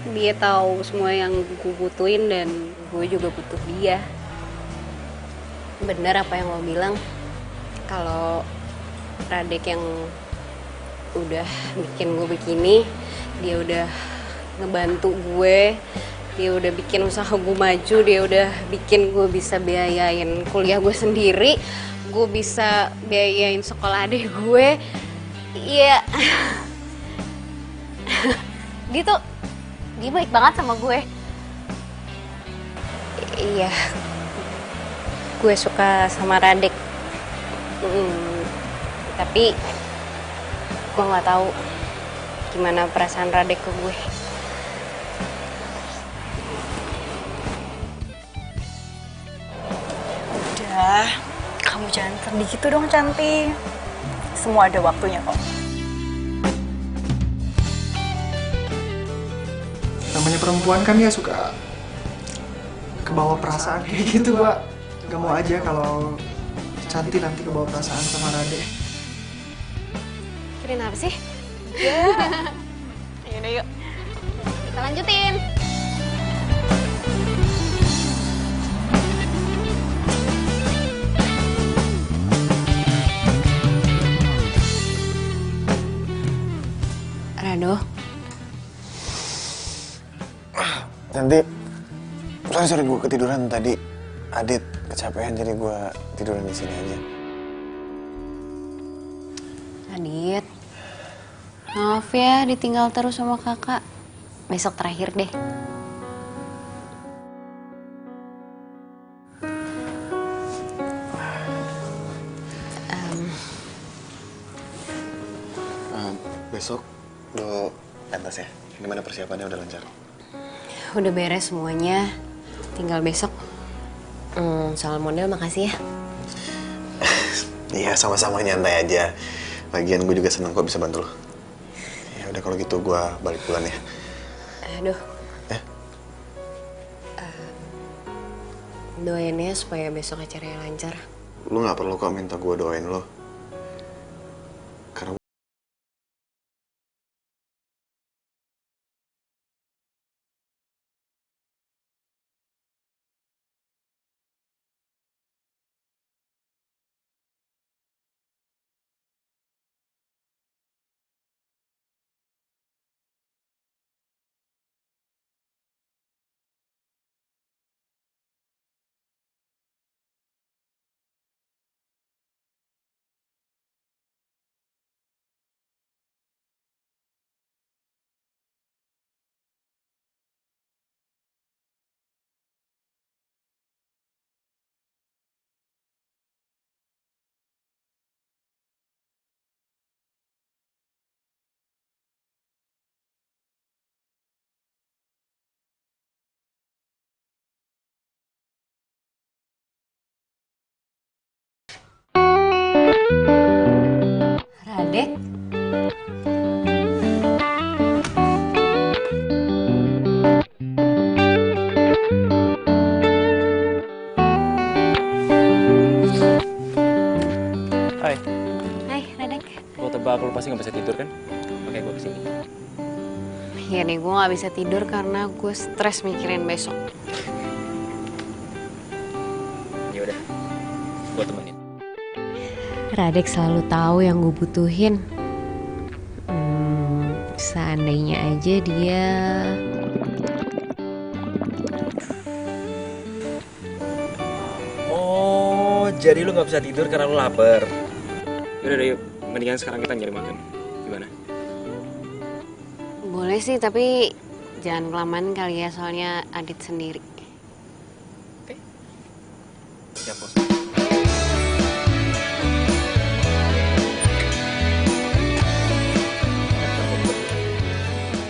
Dia tahu semua yang gue butuhin dan gue juga butuh dia. Bener apa yang lo bilang, kalau Radek yang udah bikin gue begini, dia udah ngebantu gue, dia udah bikin usaha gue maju, dia udah bikin gue bisa biayain kuliah gue sendiri, gue bisa biayain sekolah adik gue. Iya, dia baik banget sama gue. Iya, gue suka sama Radek. Tapi gue nggak tahu gimana perasaan Radek ke gue. Udah, kamu jangan sedih gitu dong, cantik. Semua ada waktunya kok. Namanya perempuan kan ya suka kebawa perasaan kayak gitu, Pak. Gak mau aja kalau Cantik nanti kebawa perasaan sama Rade. Kirain apa sih? Yaudah yuk. Kita lanjutin. Rado. Cantik, sorry gue ketiduran tadi. Adit kecapean jadi gue tiduran di sini aja. Adit, maaf ya ditinggal terus sama kakak. Besok terakhir deh. Besok lo pentas ya? Gimana persiapannya, udah lancar? Udah beres semuanya, tinggal besok. Soal model makasih ya. Iya, sama-sama, nyantai aja. Lagian gue juga seneng kok bisa bantu lo. Ya udah kalau gitu gue balik pulang ya. Aduh. Doain ya supaya besok acaranya lancar. Lo nggak perlu kok minta gue doain lo. Radek. Hai. Hai, Radek. Gue tebak lu pasti nggak bisa tidur kan? Oke, gue kesini. Iya nih, gue gak bisa tidur karena gue stres mikirin besok. Ya udah, gue temenin. Radek selalu tahu yang gue butuhin. Seandainya aja dia... Oh, jadi lu nggak bisa tidur karena lu lapar. Yaudah, yuk. Mendingan sekarang kita nyari makan. Gimana? Boleh sih, tapi jangan kelamaan kali ya, soalnya Adit sendiri. Siap, bos.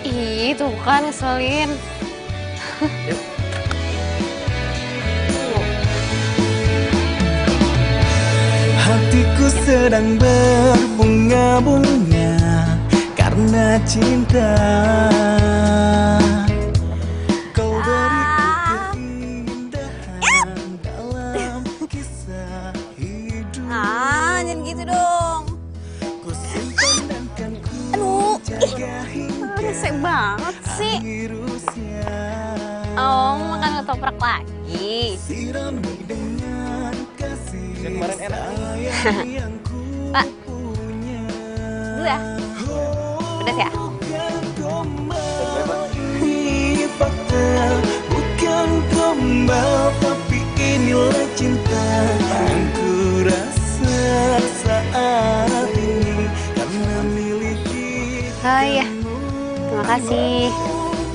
Ih, tuh kan ngeselin. Hatiku sedang berbunga-bunga karena cinta. Kau beriku keindahan dalam kisah hidup. Jangan gitu dong. Ku simpan dan kan ku jaga hingga Rese banget sih. akhir usia. Oh, makan ketoprak lagi. Sirami dengan kasih kemarin enak. sayang yang ku Pak, dulu ya. Pedas ya? Ini fakta, bukan gombal, tapi inilah cinta yang ku rasa saat ini karena miliki. Oh iya, terima kasih.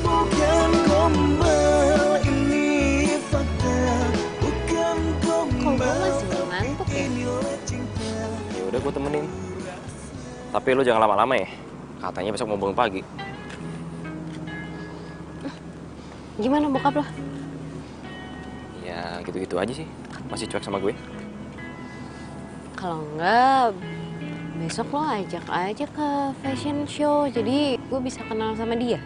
Bukan gombal, ini fakta, bukan gombal. Kok gue masih belum ngantuk ya? Ya udah, gue temenin. Tapi lu jangan lama-lama ya. Katanya besok mau bangun pagi. Gimana bokap lo? Ya gitu-gitu aja sih. Masih cuek sama gue. Kalau enggak, besok lo ajak aja ke fashion show. Jadi gue bisa kenal sama dia.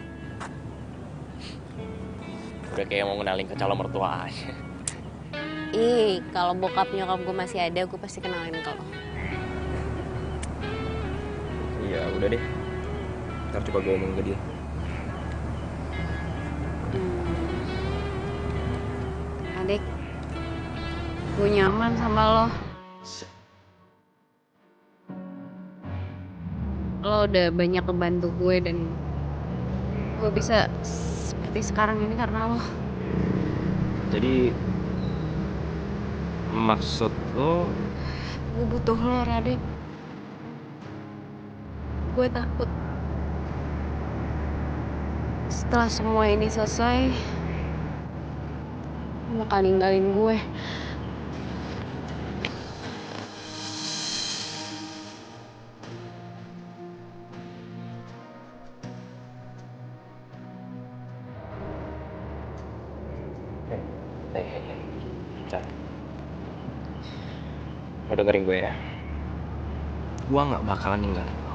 Udah kayak mau ngenalin ke calon mertua aja. Ih, kalau bokap nyokap gue masih ada, gue pasti kenalin ke lo. Iya, udah deh. Ntar coba gue ngomong ke dia. Adik, gue nyaman sama lo. Lo udah banyak ngebantu gue dan gue bisa seperti sekarang ini karena lo. Jadi maksud lo? Gue butuh lo, Radek. Gue takut setelah semua ini selesai, lo bakal ninggalin gue. Cat. Lo dengerin gue ya. Gue gak bakalan ninggalin lo.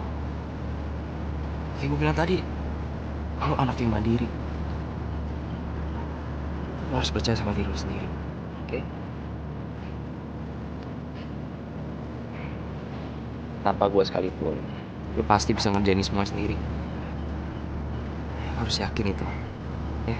Kayak gue bilang tadi, lo anak yang mandiri. Lo harus percaya sama diri lo sendiri. Oke? Tanpa gue sekalipun, lo pasti bisa ngerjain ini semua sendiri. Lo harus yakin itu. Ya?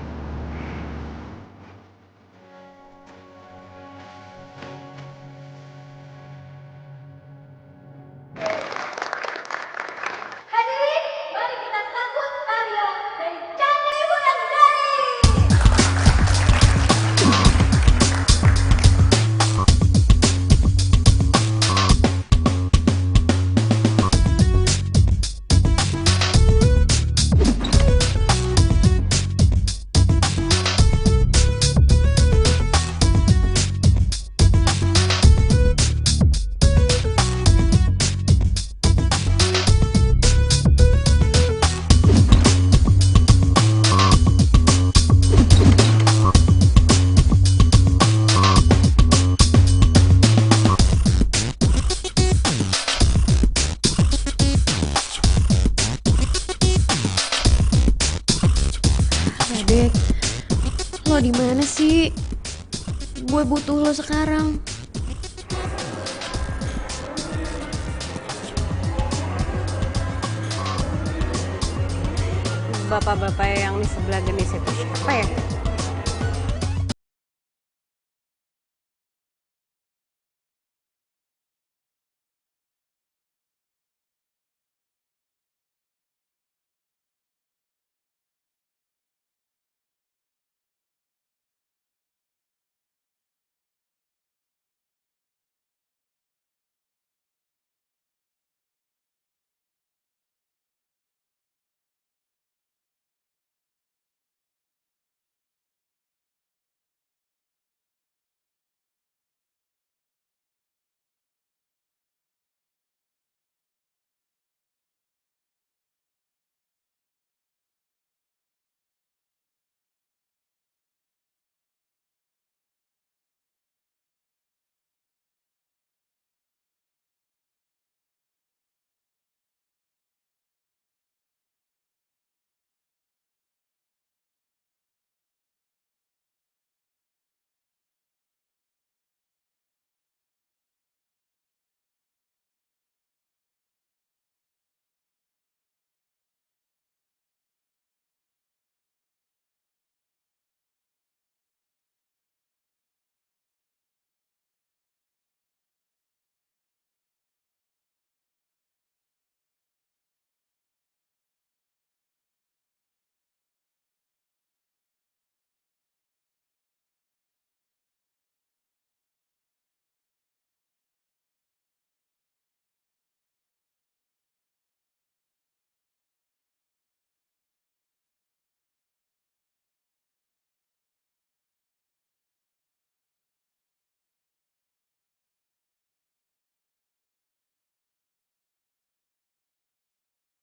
Radek. Lo di mana sih? Gue butuh lo sekarang. Bapak-bapak yang di sebelah Genis itu siapa ya?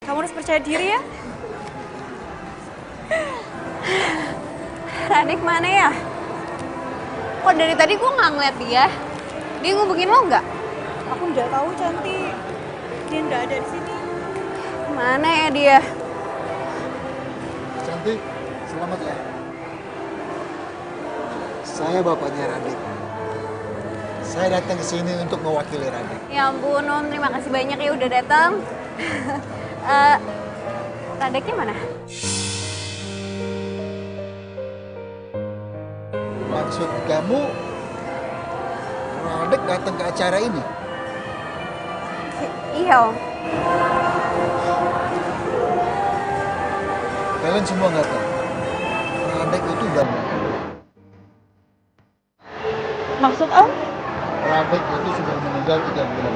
Kamu harus percaya diri ya. Radek mana ya? Kok dari tadi gue nggak ngeliat dia? Dia ngubungin lo nggak? Aku udah tahu Cantik. Dia nggak ada di sini. Mana ya dia? Cantik, selamat ya. Saya bapaknya Radek. Saya datang ke sini untuk mewakili Radek. Ya ampun, Om. Terima kasih banyak ya udah datang. Radeknya mana? Maksud kamu Radek datang ke acara ini? Iya, Om. Kalian semua nggak tahu. Radek itu udah Maksud Om? Radek itu sudah meninggal 3 bulan.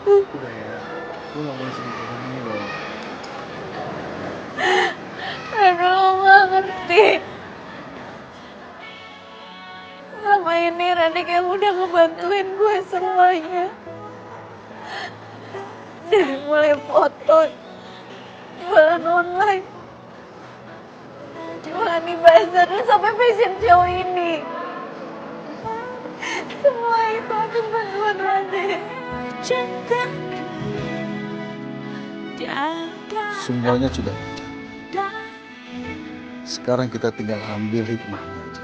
Udah ya, gue gak boleh sedih kayak gini loh. Aduh, lo gak ngerti. Selama ini Radek yang udah ngebantuin gue semuanya. Dari mulai foto, jualan online, jualan di bazar, dan sampai fashion show ini. Semua itu akan bantuan Radek. Semuanya sudah. Sekarang kita tinggal ambil hikmahnya aja.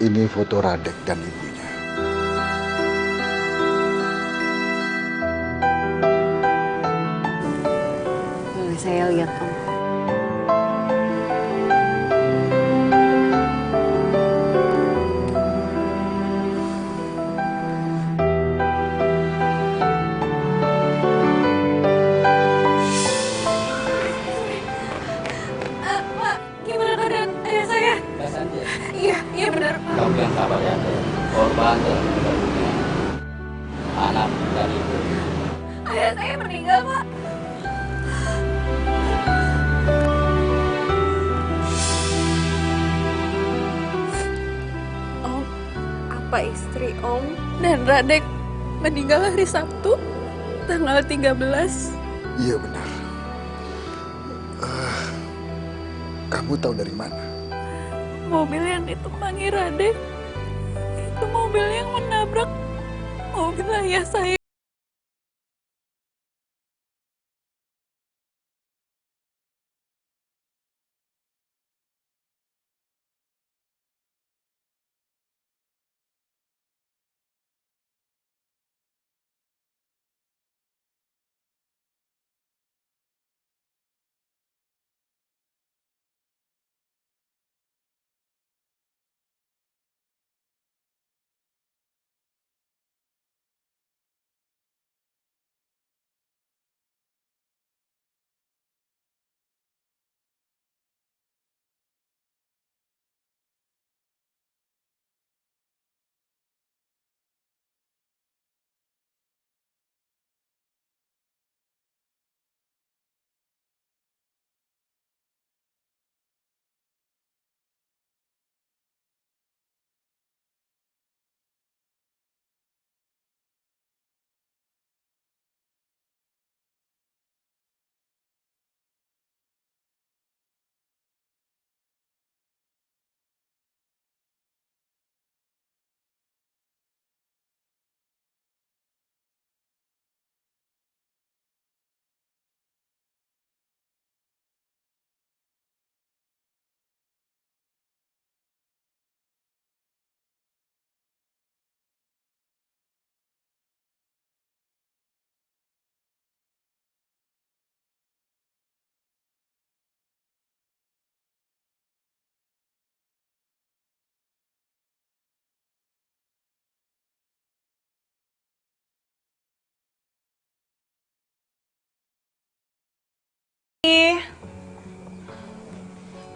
Ini foto Radek dan ibunya. Boleh saya lihat, Om? Pak, gimana keadaan ayah saya? Mas Andi ya? Iya, Iya benar, Pak. Kamu yang sabar ya. Korban telah meninggal dunia. Anak dan ibu. Ayah saya meninggal, Pak. Om, apa istri Om dan Radek meninggal hari Sabtu, tanggal 13? Iya benar. Kamu tahu dari mana? Mobil yang ditumpangi Radek itu mobil yang menabrak mobil ayah saya.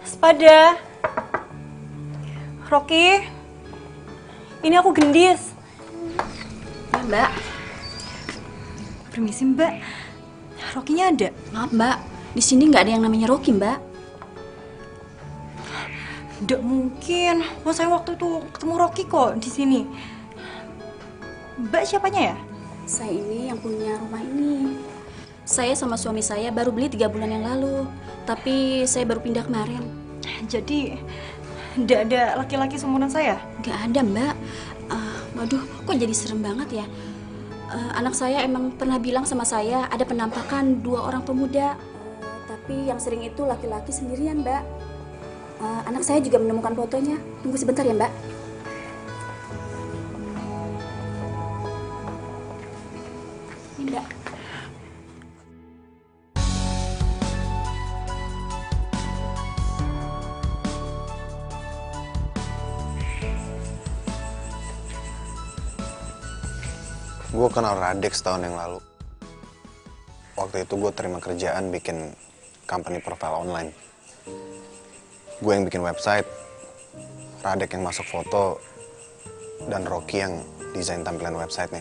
Sepada. Rocky. Ini aku Gendis. Mbak. Permisi, Mbak. Rocky-nya ada? Maaf, Mbak. Di sini nggak ada yang namanya Rocky, Mbak. Nggak mungkin. Oh, saya waktu itu ketemu Rocky kok di sini. Mbak siapanya ya? Saya ini yang punya rumah ini. Saya sama suami saya baru beli 3 bulan yang lalu. Tapi saya baru pindah kemarin. Jadi, nggak ada laki-laki seumuran saya? Nggak ada, Mbak. Waduh, kok jadi serem banget ya? Anak saya emang pernah bilang sama saya ada penampakan 2 orang pemuda. Tapi yang sering itu laki-laki sendirian, Mbak. Anak saya juga menemukan fotonya. Tunggu sebentar ya, Mbak. Ini, Mbak. Gue kenal Radek setahun yang lalu. Waktu itu gue terima kerjaan bikin company profile online. Gue yang bikin website, Radek yang masuk foto, dan Rocky yang desain tampilan websitenya.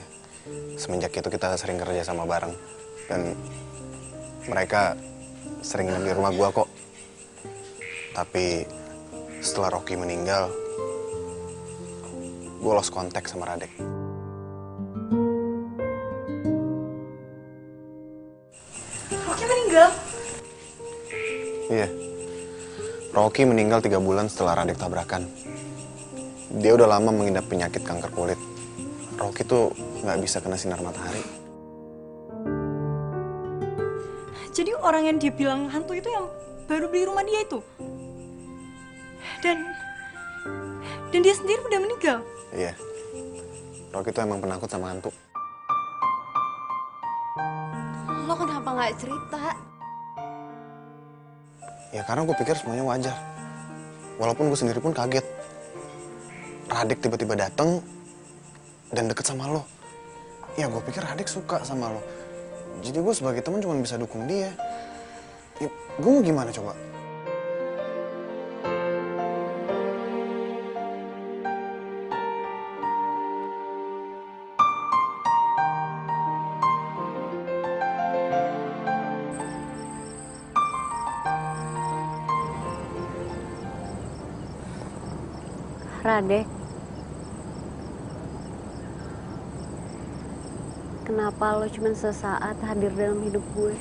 Semenjak itu kita sering kerja sama bareng. Dan mereka sering nginep di rumah gue kok. Tapi setelah Rocky meninggal, gue lost kontak sama Radek. Rocky meninggal? Iya. Rocky meninggal 3 bulan setelah Radek tabrakan. Dia udah lama mengidap penyakit kanker kulit. Rocky tuh nggak bisa kena sinar matahari. Jadi orang yang dia bilang hantu itu yang baru beli rumah dia itu? Dan dia sendiri udah meninggal? Iya. Rocky tuh emang penakut sama hantu. Lo kenapa nggak cerita? Ya karena gue pikir semuanya wajar. Walaupun gue sendiri pun kaget. Radek tiba-tiba dateng dan deket sama lo. Ya gue pikir Radek suka sama lo. Jadi gue sebagai teman cuma bisa dukung dia. Ya, gue mau gimana coba? Radek, kenapa lo cuma sesaat hadir dalam hidup gue?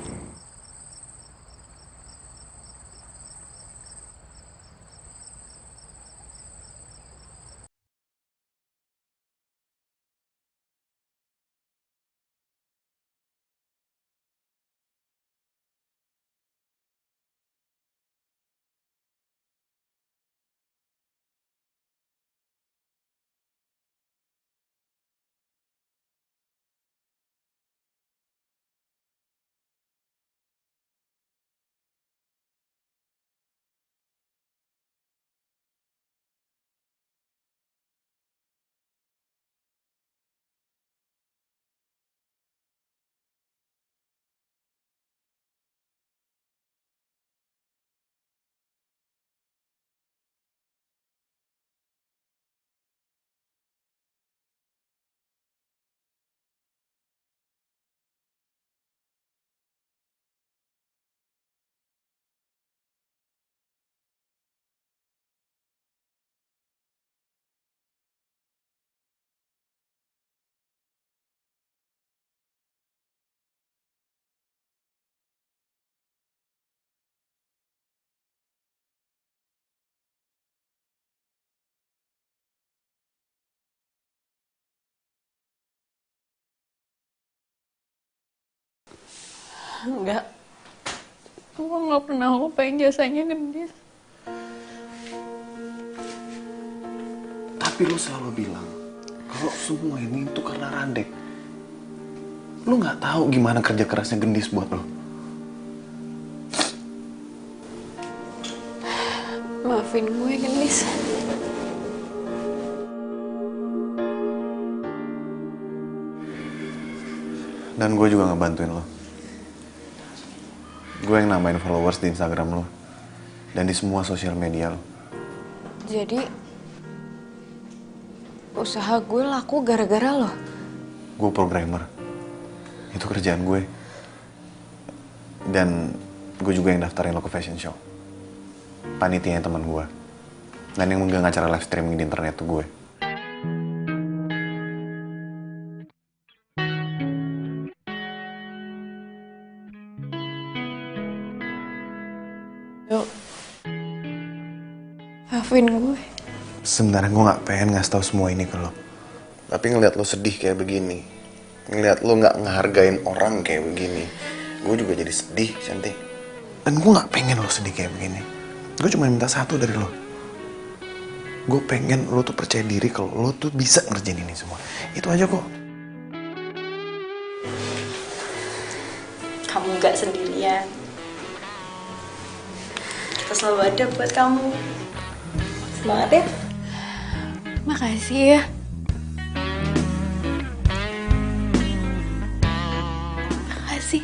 Enggak. Aku nggak pernah lupain jasanya Gendis. Tapi lo selalu bilang kalau semua ini itu karena Radek. Lo nggak tahu gimana kerja kerasnya Gendis buat lo. Maafin gue, Gendis. Dan gue juga ngebantuin lo. Gue yang nambahin followers di Instagram lo. Dan di semua sosial media lo. Jadi, usaha gue laku gara-gara lo? Gue programmer. Itu kerjaan gue. Dan gue juga yang daftarin lo ke fashion show. Panitianya teman gue. Dan yang megang acara live streaming di internet tuh gue. Maafin gue. Sebenarnya gue gak pengen ngasih tau semua ini ke lo. Tapi ngeliat lo sedih kayak begini, ngeliat lo gak ngehargain orang kayak begini, gue juga jadi sedih, Cantik. Dan gue gak pengen lo sedih kayak begini. Gue cuma minta satu dari lo. Gue pengen lo tuh percaya diri kalau lo tuh bisa ngerjain ini semua. Itu aja kok. Kamu gak sendirian. Kita selalu ada buat kamu. Semangat ya. Makasih ya. Makasih.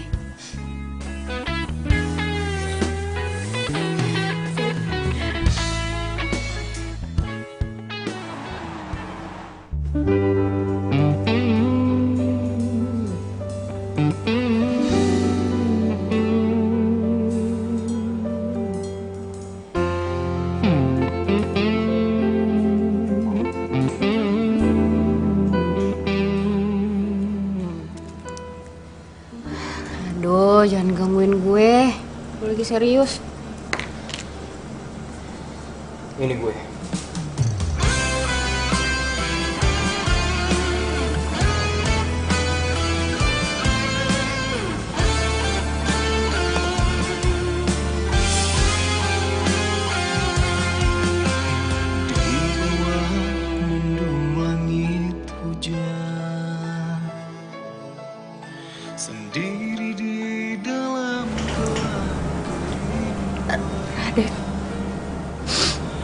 Aduh, jangan gangguin gue. Gue lagi serius. Ini gue. Sendiri di dalam Radek.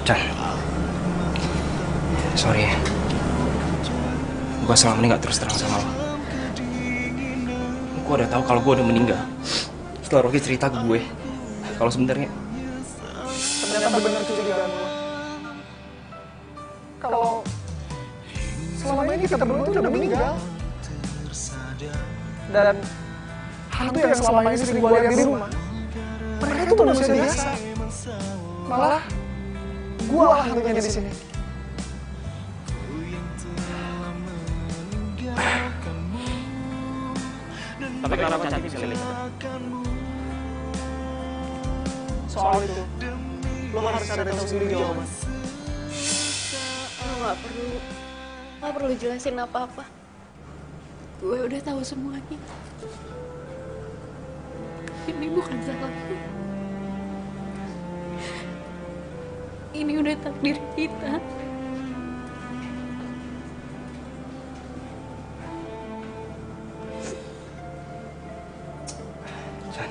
Cah. Sorry ya. Gue selama ini gak terus terang sama lo. Gue udah tahu kalau gue udah meninggal. Setelah Rocky cerita ke gue kalau sebenarnya Ternyata benar kecurigaan lo. Kalau selama ini kita berdua tuh udah meninggal. Dan hantu yang selama ini sering gue lihat di rumah, mereka tuh manusia biasa. Malah gue lah hantunya di sini. Tapi kenapa cantik bisa lihat? Soal itu, lo harus cari tahu sendiri jawaban. Lo nggak perlu jelasin apa-apa. Gue udah tahu semuanya. Ini bukan salahku. Ini udah takdir kita. San,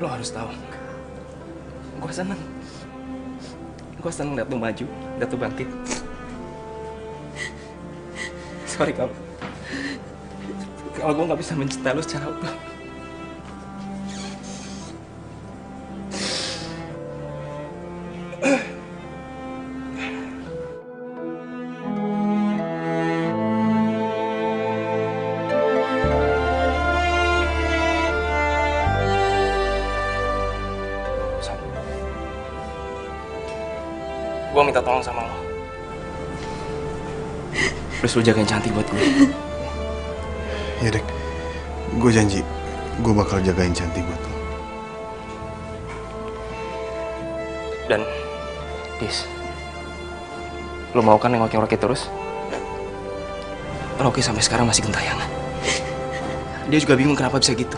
lo harus tahu. Gue seneng liat lo maju, liat lo bangkit. Sorry kalau gue nggak bisa mencintai lo secara utuh. Gue minta tolong sama lo. Please lo jagain Cantik buat gue. Ya Dek, gue janji gue bakal jagain Cantik buat lo. Dan, Dis, lo mau kan nengokin Rocky terus? Rocky sampai sekarang masih gentayangan. Dia juga bingung kenapa bisa gitu.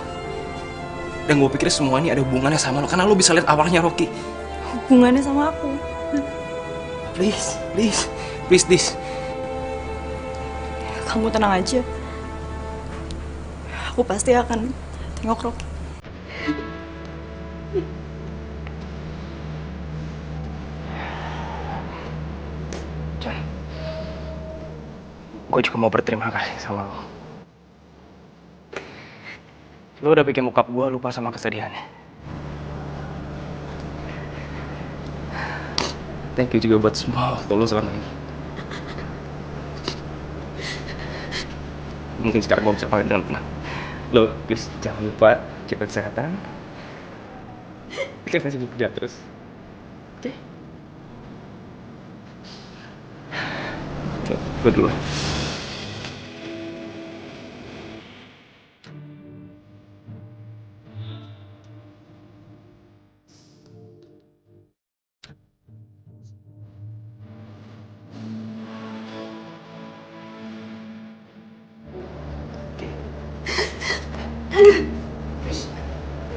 Dan gue pikir semua ini ada hubungannya sama lo, karena lo bisa lihat awalnya Rocky. Hubungannya sama aku? Please, Dis. Kamu tenang aja. Aku pasti akan tengok Rocky. Jan, gue juga mau berterima kasih sama lo. Lo udah bikin bokap gue lupa sama kesedihannya. Thank you juga buat semua waktu lo selama ini. Mungkin sekarang gue bisa panggil dengan tenang. Lo, please jangan lupa jaga kesehatan. Kita masih bekerja terus. Oke? Gue dulu.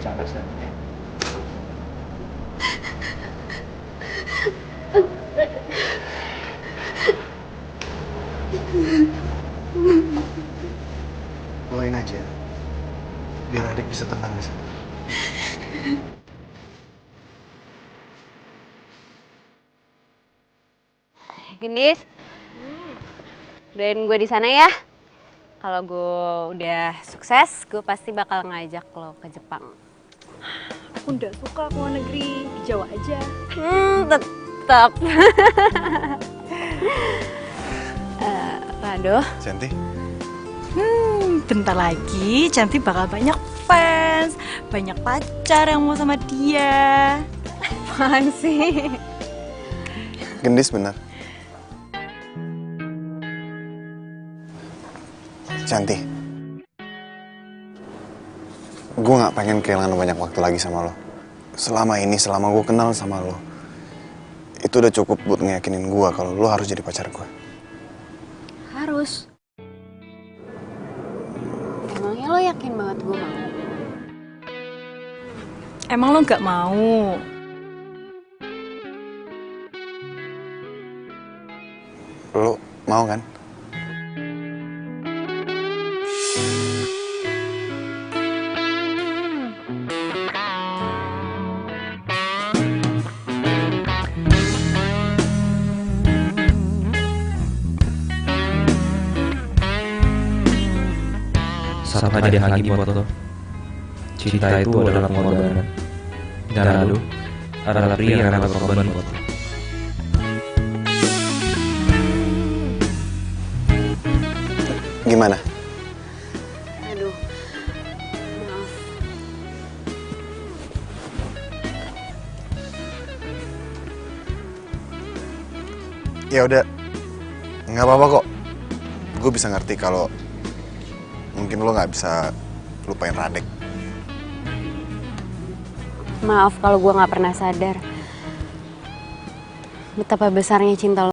Jangan sedih. Bawain aja, biar adik bisa tenang di sana. Gendis, doain gue di sana ya. Kalau gue udah sukses, gue pasti bakal ngajak lo ke Jepang. Aku nggak suka ke luar negeri, di Jawa aja. Tetap. Rado. Cantik. Bentar lagi Cantik bakal banyak fans, banyak pacar yang mau sama dia. Apaan sih? Gendis bener. Cantik. Gue gak pengen kehilangan banyak waktu lagi sama lo. Selama ini, selama gue kenal sama lo, itu udah cukup buat ngeyakinin gue kalau lo harus jadi pacar gue. Harus. Emangnya lo yakin banget gue mau? Emang lo gak mau? Lo mau kan? Satu hadiah lagi buat lo. Cinta itu adalah pengorbanan. Dan lo adalah pria yang rela berkorban buat lo. Gimana? Aduh, maaf. Ya udah, nggak apa-apa kok. Gue bisa ngerti kalau mungkin lo nggak bisa lupain Radek. Maaf kalau gue nggak pernah sadar betapa besarnya cinta lo